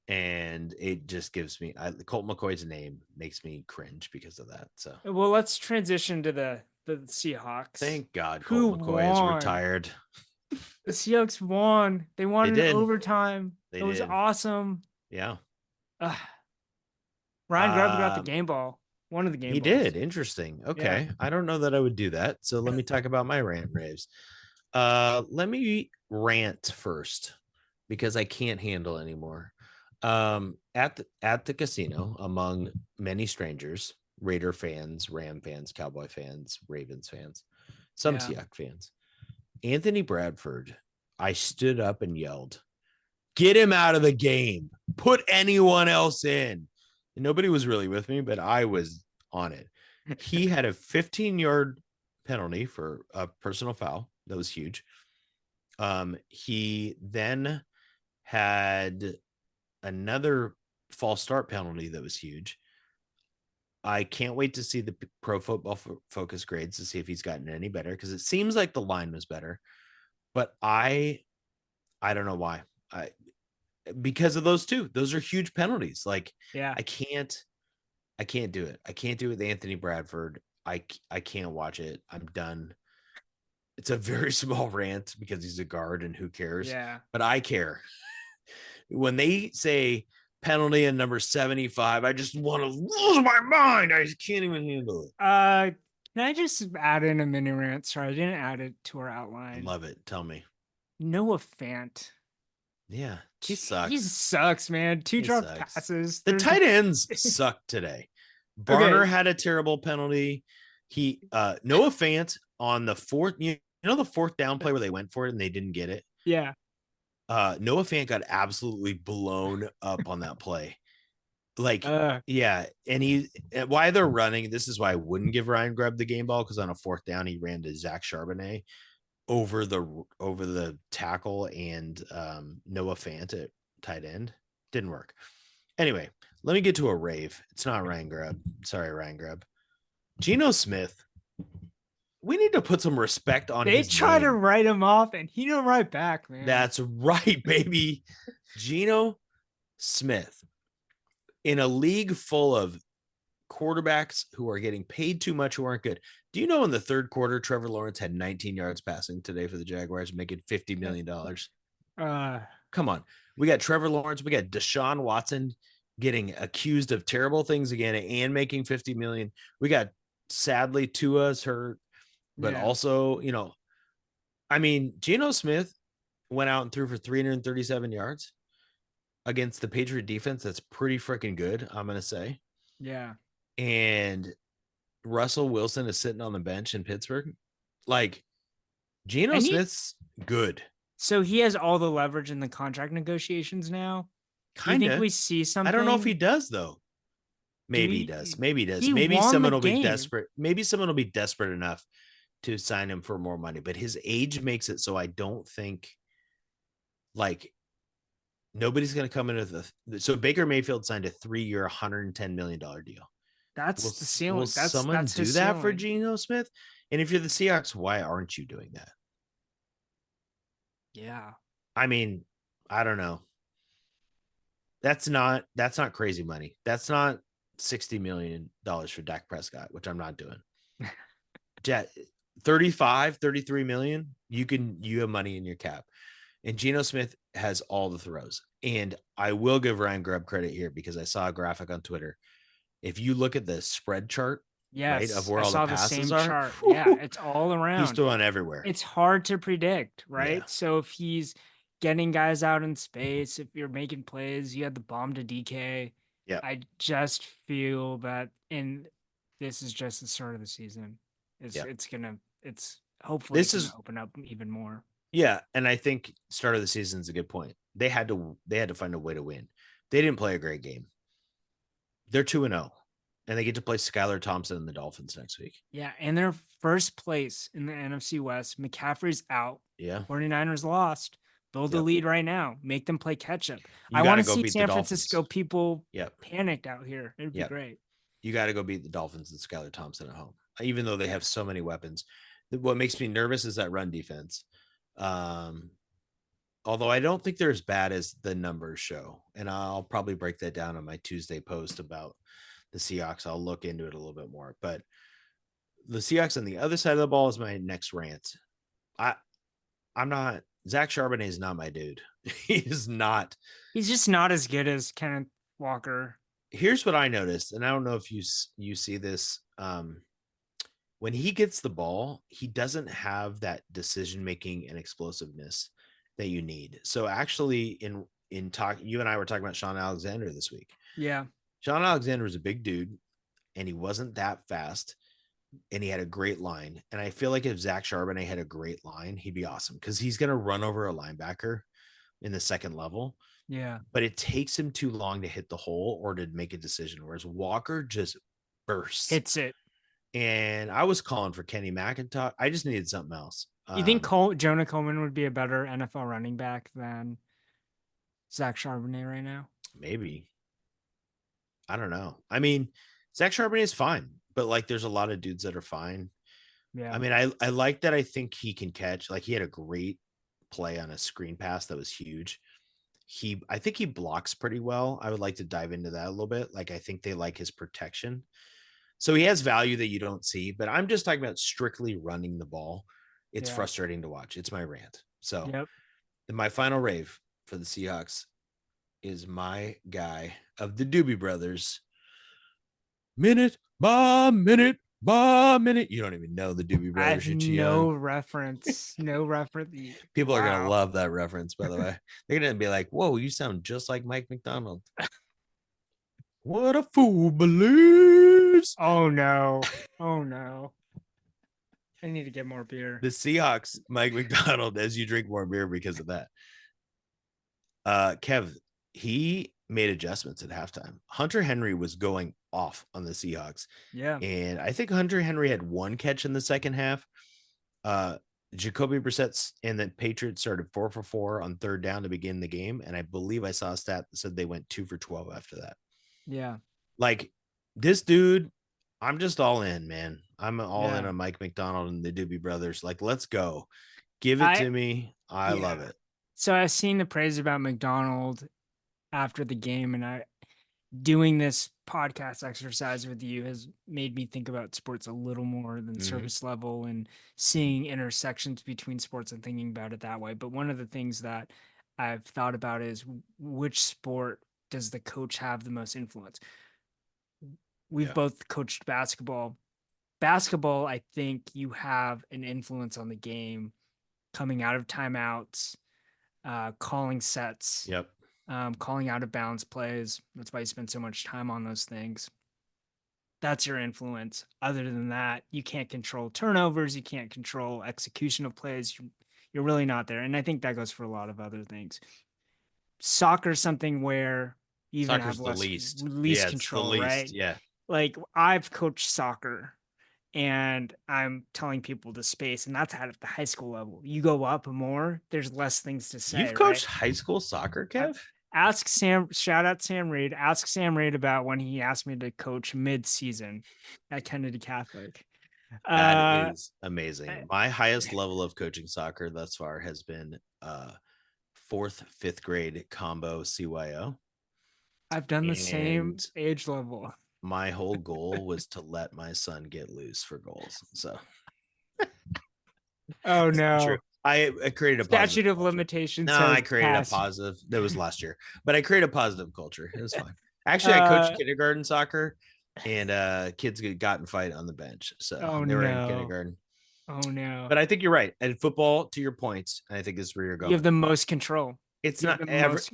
And it just gives me Colt McCoy's name makes me cringe because of that. So Well, let's transition to the Seahawks, thank God who Colt McCoy is won. retired. The Seahawks won. They won They in did. overtime. They It was did. awesome. Yeah. Ugh. Ryan Grubb got the game ball. One of the game He balls. did. Interesting. Yeah. Okay. I don't know that I would do that. So let me talk about my rant raves. Let me rant first because I can't handle anymore. At the casino, among many strangers, Raider fans, Ram fans, Cowboy fans, Ravens fans, some Yeah. Seahawks fans, Anthony Bradford, I stood up and yelled, "Get him out of the game. Put anyone else in." And nobody was really with me, but I was on it. He had a 15-yard penalty for a personal foul. That was huge. He then had another false start penalty that was huge. I can't wait to see the Pro Football Focus grades to see if he's gotten any better because it seems like the line was better. But I don't know why. Because of those two. Those are huge penalties. Like, Yeah. I can't do it. I can't do it with Anthony Bradford. I can't watch it. I'm done. It's a very small rant because he's a guard and who cares? Yeah. But I care. When they say penalty in number 75, I just want to lose my mind. I just can't even handle it. Can I just add in a mini rant? Sorry, I didn't add it to our outline. Love it. Tell me. Noah Fant. Yeah, he He sucks. sucks, man. Two He dropped sucks. passes. The There's tight ends suck today. Barner okay. had a terrible penalty. Noah Fant on the fourth, the fourth down play where they went for it and they didn't get it. Yeah. Noah Fant got absolutely blown up on that play. Like, yeah, and why they're running. This is why I wouldn't give Ryan Grubb the game ball because on a fourth down he ran to Zach Charbonnet over the tackle and Noah Fant at tight end. Didn't work. Anyway, let me get to a rave. It's not Ryan Grubb. Sorry, Ryan Grubb. Geno Smith. we need to put some respect on They his try to name. write him off, and he don't write back, man. That's right, baby. Geno Smith in a league full of quarterbacks who are getting paid too much, who aren't good. Do you know in the third quarter, Trevor Lawrence had 19 yards passing today for the Jaguars, making $50 million? Come on. We got Trevor Lawrence. We got Deshaun Watson getting accused of terrible things again and making 50 million. We got sadly Tua's hurt, but yeah, also, I mean, Geno Smith went out and threw for 337 yards against the Patriot defense. That's pretty freaking good, I'm going to say. yeah. And Russell Wilson is sitting on the bench in Pittsburgh. Like, Geno And Smith's good. so he has all the leverage in the contract negotiations now. Do you Kind think of. we see I don't know if he something? does, though. Do Maybe he does. we? Maybe he does. He Maybe won the someone will be game. desperate. Maybe someone will be desperate enough to sign him for more money. But his age makes it so I don't think like nobody's going to come into so Baker Mayfield signed a 3-year, $110 million deal. That's Will, the will ceiling. someone That's do his that for ceiling. Geno Smith? And if you're the Seahawks, why aren't you doing that? Yeah. I mean, I don't know. That's not crazy money. That's not $60 million for Dak Prescott, which I'm not doing. Jet 35, 33 million, you have money in your cap. And Geno Smith has all the throws. And I will give Ryan Grubb credit here because I saw a graphic on Twitter. If you look at the spread chart, right, of Yes, where I all the saw the passes same are, chart. Yeah, whew, it's all he's around. throwing everywhere. It's hard to predict, Yeah. right? So if he's getting guys out in space, if you're making plays, you had the bomb to DK. Yeah. I just feel that in this is just the start of the season. Yeah. It's hopefully This gonna is open up even more. yeah, and I think start of the season is a good point. They had to find a way to win. They didn't play a great game. They're 2-0 and they get to play Skylar Thompson and the Dolphins next week. Yeah, and they're first place in the NFC West. McCaffrey's out. Yeah. 49ers lost. Build a Yep. lead right now. Make them play catch up. You I got want to to go see beat the San Dolphins. Francisco people Yep. panicked out here. It'd be Yep. great. You got to go beat the Dolphins and Skylar Thompson at home, even though they have so many weapons. What makes me nervous is that run defense. Although I don't think they're as bad as the numbers show. And I'll probably break that down on my Tuesday post about the Seahawks. I'll look into it a little bit more. But the Seahawks on the other side of the ball is my next rant. I'm not Zach Charbonnet is not my dude. He is not. He's just not as good as Kenneth Walker. Here's what I noticed, and I don't know if you see this. When he gets the ball, he doesn't have that decision making and explosiveness that you need. So actually, in talk, you and I were talking about Sean Alexander this week. Yeah. Sean Alexander was a big dude, and he wasn't that fast, and he had a great line. And I feel like if Zach Charbonnet had a great line, he'd be awesome because he's going to run over a linebacker in the second level. Yeah. But it takes him too long to hit the hole or to make a decision. Whereas Walker just bursts. Hits it. And I was calling for Kenny McIntosh. I just needed something else. You think Jonah Coleman would be a better NFL running back than Zach Charbonnet right now? Maybe. I don't know. I mean, Zach Charbonnet is fine, but like there's a lot of dudes that are fine. Yeah. I mean, I like that. I think he can catch. Like he had a great play on a screen pass that was huge. I think he blocks pretty well. I would like to dive into that a little bit. Like I think they like his protection. So he has value that you don't see, but I'm just talking about strictly running the ball. It's frustrating to watch. It's my rant. So my final rave for the Seahawks is my guy of the Doobie Brothers. Minute by minute by minute. You don't even know the Doobie Brothers. I have no reference. No reference. People are going to love that reference, by the way. They're going to be like, whoa, you sound just like Mike McDonald. What a fool believes. Oh, no. Oh, no. I need to get more beer. The Seahawks, Mike McDonald, as you drink more beer because of that. Kev, he made adjustments at halftime. Hunter Henry was going off on the Seahawks. Yeah. And I think Hunter Henry had one catch in the second half. Jacoby Brissett and the Patriots started 4 for 4 on third down to begin the game. And I believe I saw a stat that said they went 2 for 12 after that. Yeah. Like this dude, I'm just all in, man. I'm all in Yeah. on Mike McDonald and the Doobie Brothers. Like, let's go. Give it I to me. I love yeah. it. So I've seen the praise about McDonald after the game, and I doing this podcast exercise with you has made me think about sports a little more than Hmm. surface level and seeing intersections between sports and thinking about it that way. But one of the things that I've thought about is which sport does the coach have the most influence? We've Yeah. both coached basketball. Basketball, I think you have an influence on the game coming out of timeouts, calling sets, Yep. calling out of bounds plays. That's why you spend so much time on those things. That's your influence. Other than that, you can't control turnovers. You can't control execution of plays. You're really not there. And I think that goes for a lot of other things. Soccer is something where you even have Soccer's the less least. least Yeah, it's the control, least. right? Yeah. Like I've coached soccer and I'm telling people to space, and that's at the high school level. You go up more, there's less things to You've say, right? coached high school soccer, I, Kev? ask Sam, shout out Sam Reed. Ask Sam Reed about when he asked me to coach mid-season at Kennedy Catholic. That Uh, is amazing. I- My highest level of coaching soccer thus far has been fourth, fifth grade combo CYO. I've done the same And age level. my whole goal was to let my son get loose for goals. So Oh it's not true. no. I created a positive Statute of culture. limitations No, I has created a passed. positive. That was last year, but I created a positive culture. It was fine. Actually, I coached Uh, kindergarten soccer, and kids got in fight on the bench, so oh they were in no. kindergarten. Oh no. But I think you're right. And football, to your points, I think is where you're You have going. the most control. It's You have not the ever. most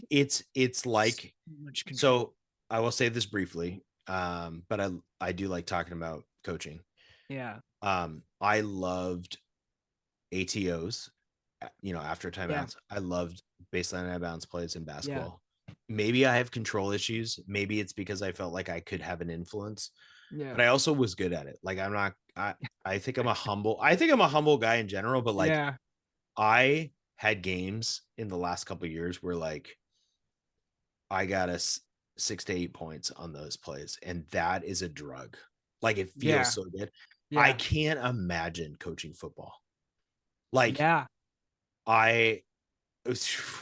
It's like much control. so. I will say this briefly, but I do like talking about coaching. Yeah. I loved ATOs, after Yeah. timeouts. I loved baseline out of bounds plays in Yeah. basketball. Maybe I have control issues. Maybe it's because I felt like I could have an influence, Yeah. but I also was good at it. Like I'm not. I think I'm a humble guy in general, but like Yeah. I had games in the last couple of years where like I got us 6 to 8 points on those plays, and that is a drug. Like it feels Yeah. so good. I Yeah. can't imagine coaching football. Like Yeah. I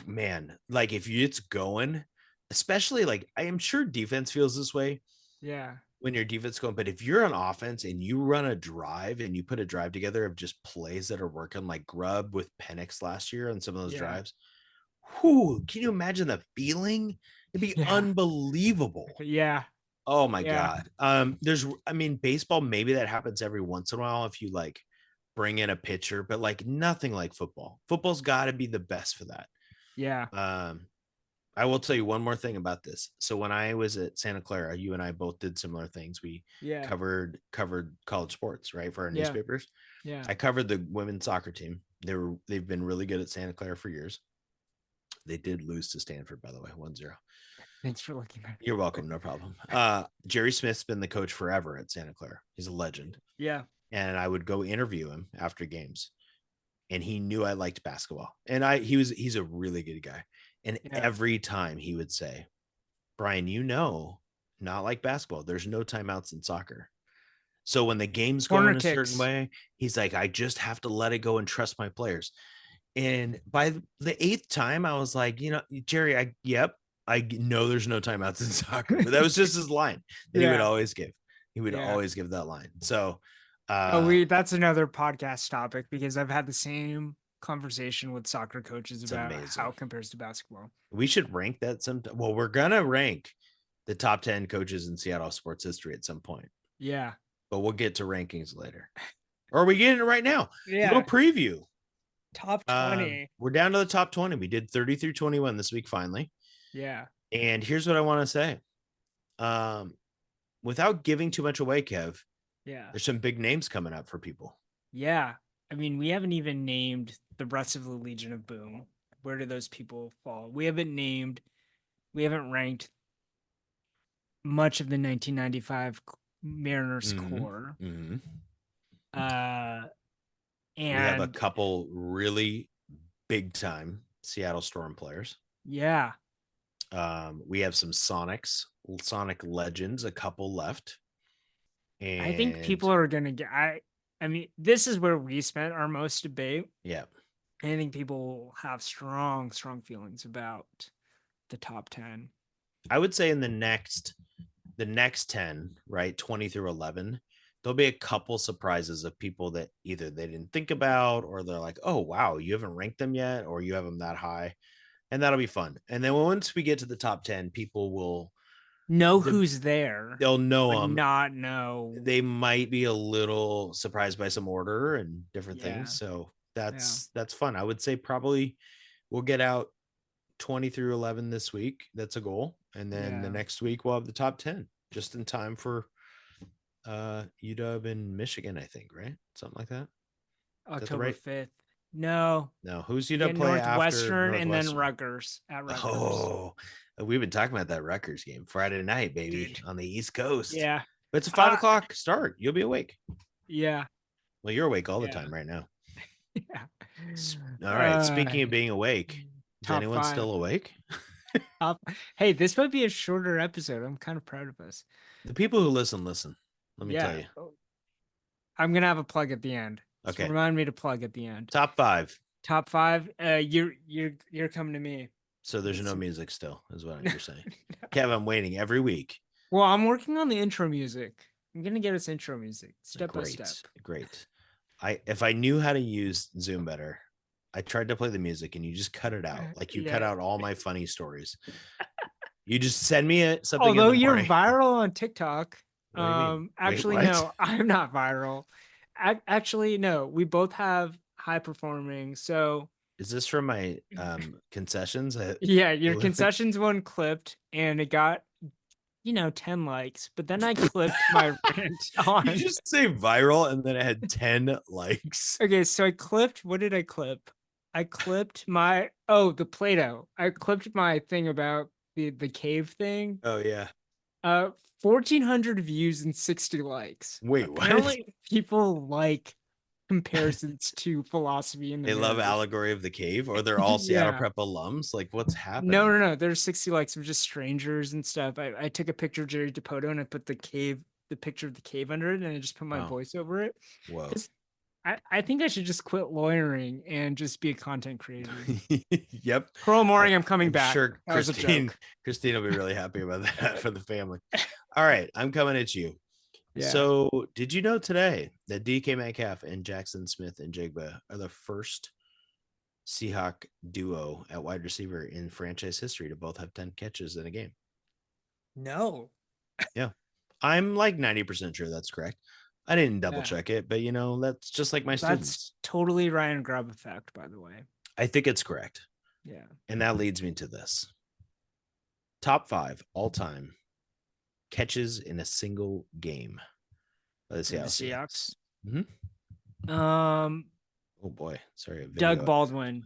man, like if it's going, especially like I am sure defense feels this way Yeah. when your defense going, but if you're on offense and you run a drive and you put a drive together of just plays that are working, like Grubb with Penix last year on some of those Yeah. drives, whoo, can you imagine the feeling? It'd be Yeah. unbelievable. Yeah. Oh my Yeah. god. I mean, baseball, maybe that happens every once in a while if you like bring in a pitcher, but like nothing like football. Football's got to be the best for that. Yeah. Um, I will tell you one more thing about this. So when I was at Santa Clara, you and I both did similar things. We Yeah. covered college sports, right, for our Yeah. newspapers. Yeah. I covered the women's soccer team. They've been really good at Santa Clara for years. They did lose to Stanford, by the way, 1-0. Thanks for looking at You're welcome, no problem. Jerry Smith's been the coach forever at Santa Clara. He's a legend. Yeah. And I would go interview him after games. And he knew I liked basketball. And he's a really good guy. And Yeah. every time he would say, Brian, not like basketball. There's no timeouts in soccer. So when the game's Corner going a certain kicks. way, he's like, I just have to let it go and trust my players. And by the eighth time, I was like, Jerry, I know there's no timeouts in soccer, but that was just his line that he would Yeah. always give. He would Yeah. always give that line. So, Oh, uh, that's another podcast topic because I've had the same conversation with soccer coaches it's about how amazing. it compares to basketball. We should rank that sometime. Well, we're gonna rank the top 10 coaches in Seattle sports history at some point, Yeah. but we'll get to rankings later. Or are we getting it right now? Little Yeah. preview. Top 20. We're down to the top 20. We did 30 through 21 this week finally. Yeah. And here's what I want to say. Um, Without giving too much away, Kev, Yeah. there's some big names coming up for people. Yeah. I mean, we haven't even named the rest of the Legion of Boom. Where do those people fall? We haven't ranked much of the 1995 Mariners Mm-hmm. core. Mm-hmm. Uh, We have a and couple really big time Seattle Storm players. yeah. We have some Sonic legends, a couple left. I think And people are gonna get. I mean, this is where we spent our most debate. yeah, I think people will have strong, strong feelings about the top 10. I would say in the next 10, right, 20 through 11, there'll be a couple surprises of people that either they didn't think about, or they're like, oh wow, you haven't ranked them yet, or you have them that high, and that'll be fun. And then once we get to the top 10, people will Know who's there, they'll know but them. not know. They might be a little surprised by some order and different Yeah, things. So yeah, that's fun. I would say probably we'll get out 20 through 11 this week. That's a goal. And then the yeah. next week we'll have the top 10 just in time for UW and Michigan, I think, right? Something like that. Is that the October right? 5th. No, No, who's we UW get play after Northwestern and then Northwestern? Rutgers at Rutgers. Oh, we've been talking about that Rutgers game Friday night, baby, Dude. on the East Coast. Yeah. But it's a 5 o'clock Uh, start. You'll be awake. yeah. Well, you're awake all the Yeah. time right now. Yeah. All right. Speaking of being awake, is Top anyone five. still awake? Top. Hey, this might be a shorter episode. I'm kind of proud of us. The people who listen. Let me tell Yeah. you. I'm gonna have a plug at the end. So Okay. remind me to plug at the end. Top 5. Top five. You're coming to me. So there's no Let's- music still, is what you're saying. Kev, I'm waiting every week. Well, I'm working on the intro music. I'm gonna get us intro music step by step. Great. If I knew how to use Zoom better, I tried to play the music and you just cut it out. Like you cut Yeah. out all my funny stories. You just send me something Although in the you're morning. viral on TikTok. What do you mean? Actually, Wait, what? no, I'm not viral. Actually, no, we both have high performing. So Is this from my concessions? yeah, your concessions one clipped and it got 10 likes, but then I clipped my rant on. You just say viral and then it had 10 likes. Okay, so I clipped, what did I clip? I clipped the Play-Doh. I clipped my thing about the cave thing. Oh yeah. 1,400 views and 60 likes. Wait, what? Apparently people like comparisons to philosophy in the They love nerds. allegory of the cave, or they're all Seattle Yeah. Prep alums. Like, what's No, happening? no, no. There's 60 likes of just strangers and stuff. I took a picture of Jerry Dipoto and I put the picture of the cave under it, and I just put my Wow. voice over it. Whoa. I think I should just quit lawyering and just be a content creator. Yep. Pearl Morning, I'm coming back. Sure, That was a joke. Christine will be really happy about that for the family. All right, I'm coming at you. Yeah. So, did you know today that DK Metcalf and Jackson Smith and Jigba are the first Seahawk duo at wide receiver in franchise history to both have 10 catches in a game? No. Yeah. I'm like 90% sure that's correct. I didn't double Yeah. check it, but that's just like my students. That's totally Ryan Grubb effect, by the way. I think it's correct. Yeah. And that leads me to this. Top 5 all-time catches in a single game by the Seahawks. Mm-hmm. Oh boy, sorry. Doug Baldwin.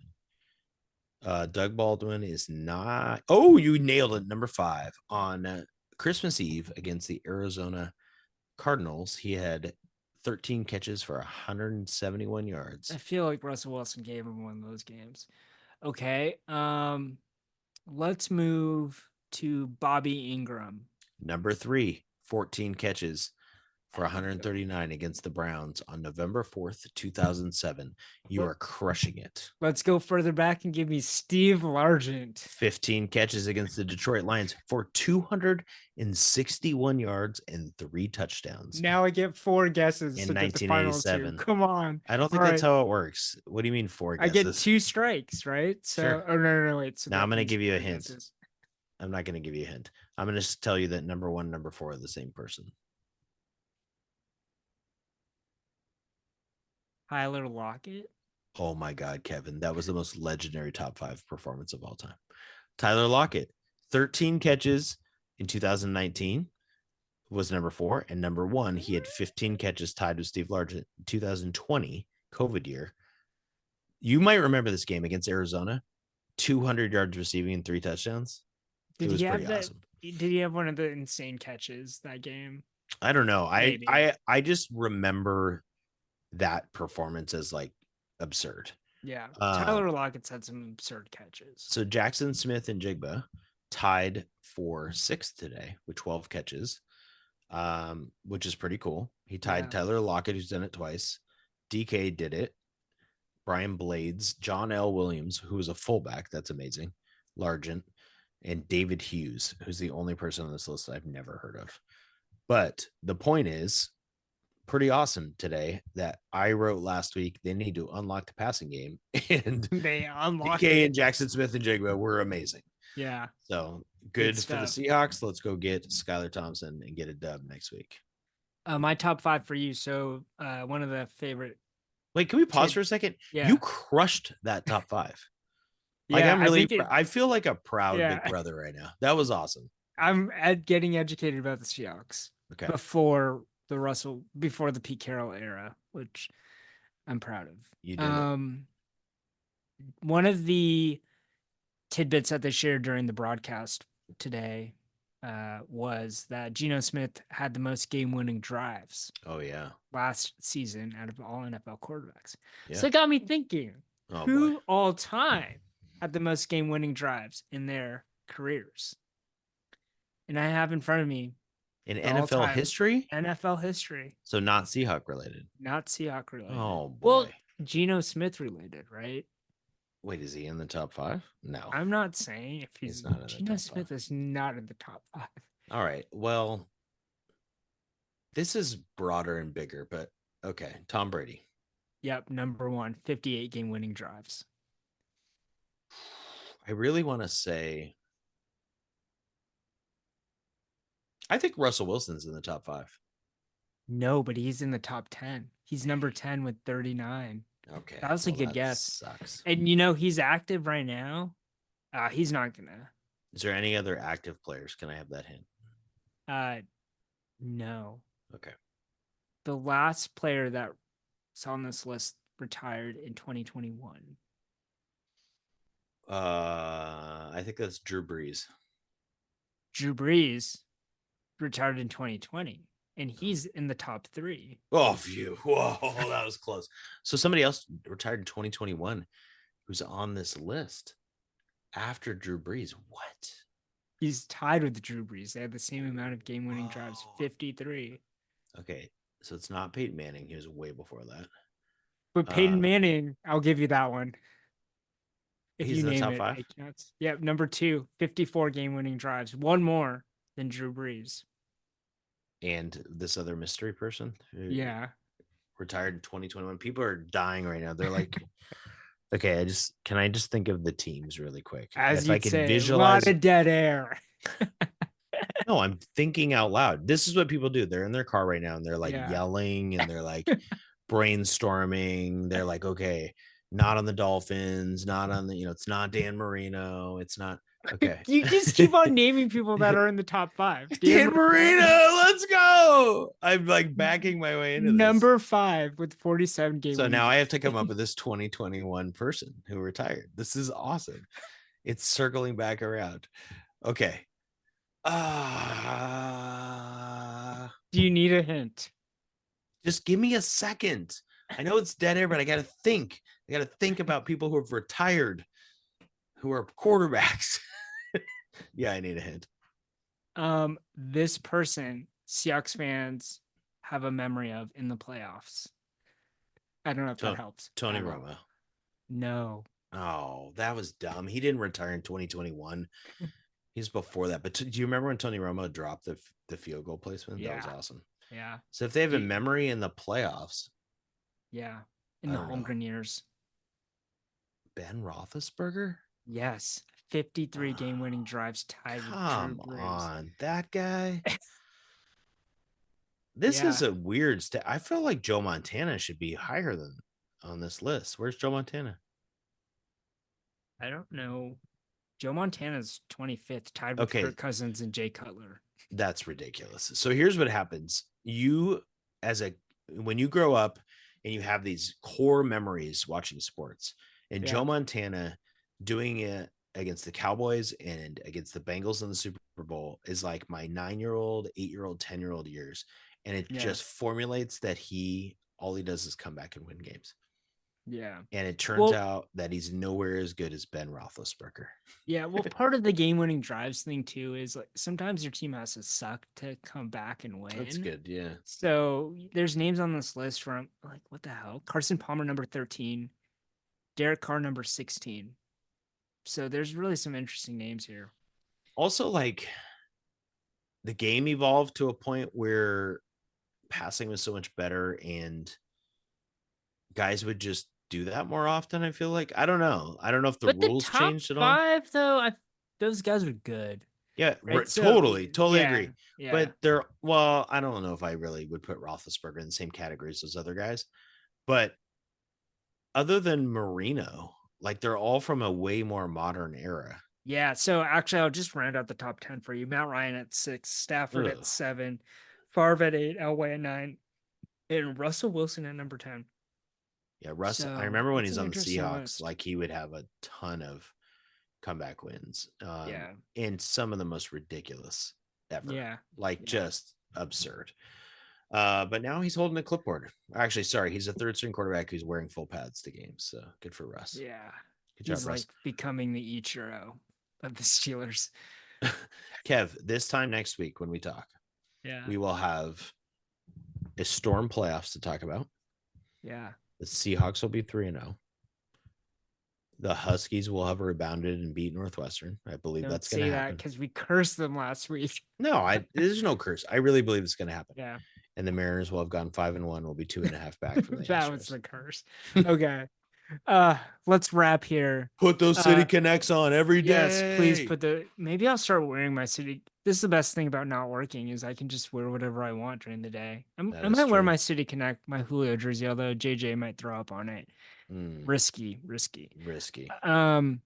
Doug Baldwin is not. Oh, you nailed it. Number 5 on Christmas Eve against the Arizona Cardinals. He had 13 catches for 171 yards. I feel like Russell Wilson gave him one of those games. Okay. Let's move to Bobby Ingram. Number 3, 14 catches for 139 against the Browns on November 4th, 2007. You are crushing it. Let's go further back and give me Steve Largent. 15 catches against the Detroit Lions for 261 yards and 3 touchdowns. Now I get 4 guesses in to get the final 2. 1987. Come on. I don't think that's how it works. What do you mean 4 guesses? I get 2 strikes, right? So, Sure. Oh, no, wait. So now I'm going to give you a 4 hint. guesses. I'm not going to give you a hint. I'm going to tell you that number 1, number 4 are the same person. Tyler Lockett. Oh my God, Kevin. That was the most legendary top 5 performance of all time. Tyler Lockett, 13 catches in 2019 was number 4. And number 1, he had 15 catches tied with Steve Largent in 2020, COVID year. You might remember this game against Arizona, 200 yards receiving and 3 touchdowns. Did he have that? Awesome. Did he have one of the insane catches that game? I don't know. Maybe. I just remember that performance as like absurd. Yeah. Tyler Lockett's had some absurd catches. So Jackson Smith and Jigba tied for 6th today with 12 catches. which is pretty cool. He tied Yeah. Tyler Lockett, who's done it twice. DK did it. Brian Blades, John L. Williams, who is a fullback. That's amazing. Largent. And David Hughes, who's the only person on this list I've never heard of. But the point is, pretty awesome today that I wrote last week. They need to unlock the passing game. And They unlocked DK it. and Jackson Smith and Jigba were amazing. Yeah. So Good good for the stuff. Seahawks. Let's go get Skylar Thompson and get a dub next week. My top five for you. So one of the favorite Wait, can we pause tid for a second? You yeah. crushed that top five. Like Yeah, I'm I really, think it I feel like a proud big yeah. brother right now. That was awesome. Getting educated about the Seahawks Okay, before the Pete Carroll era, which I'm proud you of. did it. One of the tidbits that they shared during the broadcast today was that Geno Smith had the most game-winning drives Oh yeah, last season out of all NFL quarterbacks. yeah. So it got me thinking, Oh boy, who all time had the most game-winning drives in their careers? And I have in front of me in the NFL all-time history, NFL history, so not Seahawk related. not Seahawk related. Oh Well, boy. Geno Smith related, right? Wait, is he in the top five? No, I'm not saying if he's he's not in the Geno top five. Smith is not in the top five. All right. Well, this is broader and bigger, but okay. Tom Brady. Yep, number one, 58 game winning drives. I really want to say, I think Russell Wilson's in the top five. No, but he's in the top 10. He's number 10 with 39. Okay. That was a Well, good that guess. sucks. And he's active right now. He's not gonna. Is there any other active players? Can I have that hint? Uh, no. Okay. The last player that's on this list retired in 2021. I think that's Drew Brees. Drew Brees retired in 2020, and he's in the top three. Oh, phew. Whoa, that was close. So somebody else retired in 2021 who's on this list after Drew Brees. What? He's tied with Drew Brees. They had the same amount of game-winning drives, 53. Okay, so it's not Peyton Manning. He was way before that. But Peyton Manning, I'll give you that one. If He's you in the name top it, five. it counts. Yep, number two, 54 game-winning drives. One more than Drew Brees. And this other mystery person who Yeah. retired in 2021. People are dying right now. They're like, okay, can I just think of the teams really quick? As If I you'd can say, a lot visualize. of dead air. No, I'm thinking out loud. This is what people do. They're in their car right now and they're like Yeah. yelling and they're like brainstorming. They're like, okay, not on the Dolphins, not on the, it's not Dan Marino. It's not okay. You just keep on naming people that are in the top five. Dan Marino, let's go. I'm like backing my way into this. Number 5 with 47 game. So now I have to come up with this 2021 person who retired. This is awesome. It's circling back around. Okay. Do you need a hint? Just give me a second. I know it's dead air, but I got to think. I got to think about people who have retired, who are quarterbacks. Yeah, I need a hint. This person, Seahawks fans have a memory of in the playoffs. I don't know if that helps. Tony Romo. No. Oh, that was dumb. He didn't retire in 2021. He's before that. But do you remember when Tony Romo dropped the field goal placement? Yeah. That was awesome. Yeah. So if they have a memory in the playoffs. Yeah. In the Holmgren years. Ben Roethlisberger? Yes. 53 game-winning drives tied with Drew Brees. Come on, that guy. This is a weird stat. I feel like Joe Montana should be higher than on this list. Where's Joe Montana? I don't know. Joe Montana's 25th, tied with Kirk Cousins and Jay Cutler. That's ridiculous. So here's what happens. When you grow up and you have these core memories watching sports, and Joe Montana doing it against the Cowboys and against the Bengals in the Super Bowl is like my 9-year-old, 8-year-old, 10-year-old years. And it just formulates that all he does is come back and win games. Yeah. And it turns Well, out that he's nowhere as good as Ben Roethlisberger. yeah. Well, part of the game-winning drives thing too is like sometimes your team has to suck to come back and That's win. good. Yeah. So there's names on this list from like what the hell? Carson Palmer number 13, Derek Carr number 16. So there's really some interesting names here. Also, like the game evolved to a point where passing was so much better and guys would just do that more often. I feel like I don't know if the But the rules top changed at all. five though, those guys are good, Yeah, right? So totally yeah, agree. yeah. But they're well, I don't know if I really would put Roethlisberger in the same category as those other guys. But other than Marino, like they're all from a way more modern era. Yeah, so actually, I'll just round out the top 10 for you. Matt Ryan at 6, Stafford at Ugh. 7, Favre at 8, Elway at 9, and Russell Wilson at number 10. Yeah, Russ. I So remember when it's he's an on the interesting Seahawks, list. like he would have a ton of comeback wins, Yeah, and some of the most ridiculous ever, yeah, like yeah, just absurd. But now he's holding a clipboard. Actually, sorry, he's a third string quarterback who's wearing full pads to games. So good for Russ. yeah. Good job, He's Russ. like becoming the Ichiro of the Steelers. Kev, this time next week when we talk, Yeah, we will have a storm playoffs to talk about. yeah. The Seahawks will be 3-0. The Huskies will have rebounded and beat Northwestern. I believe Don't that's going to say that happen. because we cursed them last week. No, there's no curse. I really believe it's going to happen. Yeah, And the Mariners will have gone 5-1. Will be 2.5 back from the that was Astros. the curse. Okay. Let's wrap here. Put those City Uh, Connects on every Yes, please day. put maybe I'll start wearing my city. This is the best thing about not working is I can just wear whatever I want during the day. That I is might wear true. my City Connect, my Julio jersey, although JJ might throw up on it. Mm, Risky, risky. risky. Um,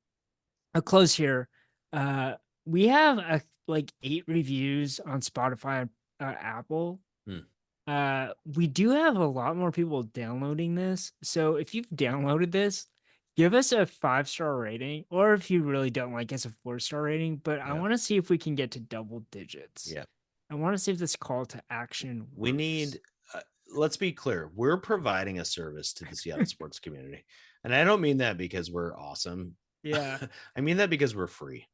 I'll close here. Uh, we have like 8 reviews on Spotify and Apple. Hmm. We do have a lot more people downloading this. So if you've downloaded this, give us a 5-star rating, or if you really don't like us, a 4-star rating. But I Yeah. want to see if we can get to double digits. Yeah. I want to see if this call to action We works. need, let's be clear, we're providing a service to the Seattle sports community. And I don't mean that because we're awesome. Yeah. I mean that because we're free.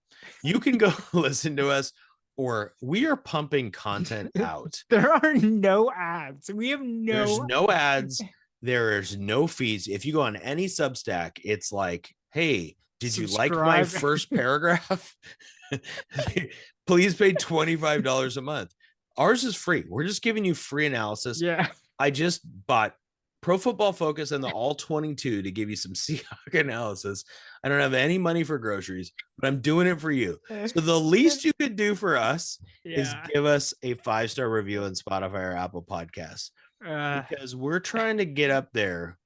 You can go listen to us, or we are pumping content out. There are no ads. We have There's no no ads. There's no fees. If you go on any Substack, it's like, hey, did you like my subscribe. first paragraph? Please pay $25 a month. Ours is free. We're just giving you free analysis. Yeah. I just bought Pro Football Focus and the All 22 to give you some Seahawk analysis. I don't have any money for groceries, but I'm doing it for you. So the least you could do for us is Yeah. give us a 5-star review on Spotify or Apple Podcasts, Uh, because we're trying to get up there,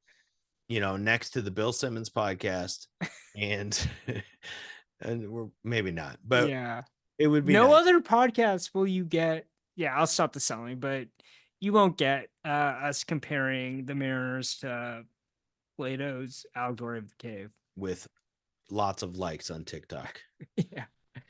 next to the Bill Simmons podcast, and and we're maybe not, but yeah. it would be No nice. other podcasts will you get. Yeah, I'll stop the selling, but you won't get us comparing the Mariners to Plato's Allegory of the Cave. With lots of likes on TikTok. Yeah.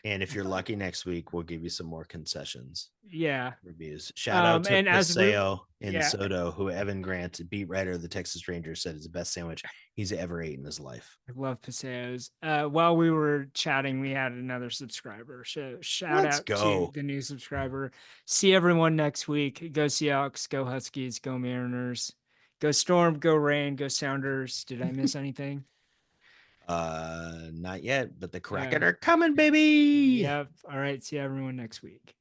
And if you're lucky next week, we'll give you some more concessions Yeah. reviews. Shout out to And as we Paseo and yeah, Soto, who Evan Grant, beat writer of the Texas Rangers, said is the best sandwich he's ever ate in his life. I love Paseos. While we were chatting, we had another subscriber. So shout Let's out to go. the new subscriber. See everyone next week. Go Seahawks, go Huskies, go Mariners, go Storm, go Rain, go Sounders. Did I miss anything? Not yet, but the Kraken Yeah. are coming, baby. Yep. All right. See everyone next week.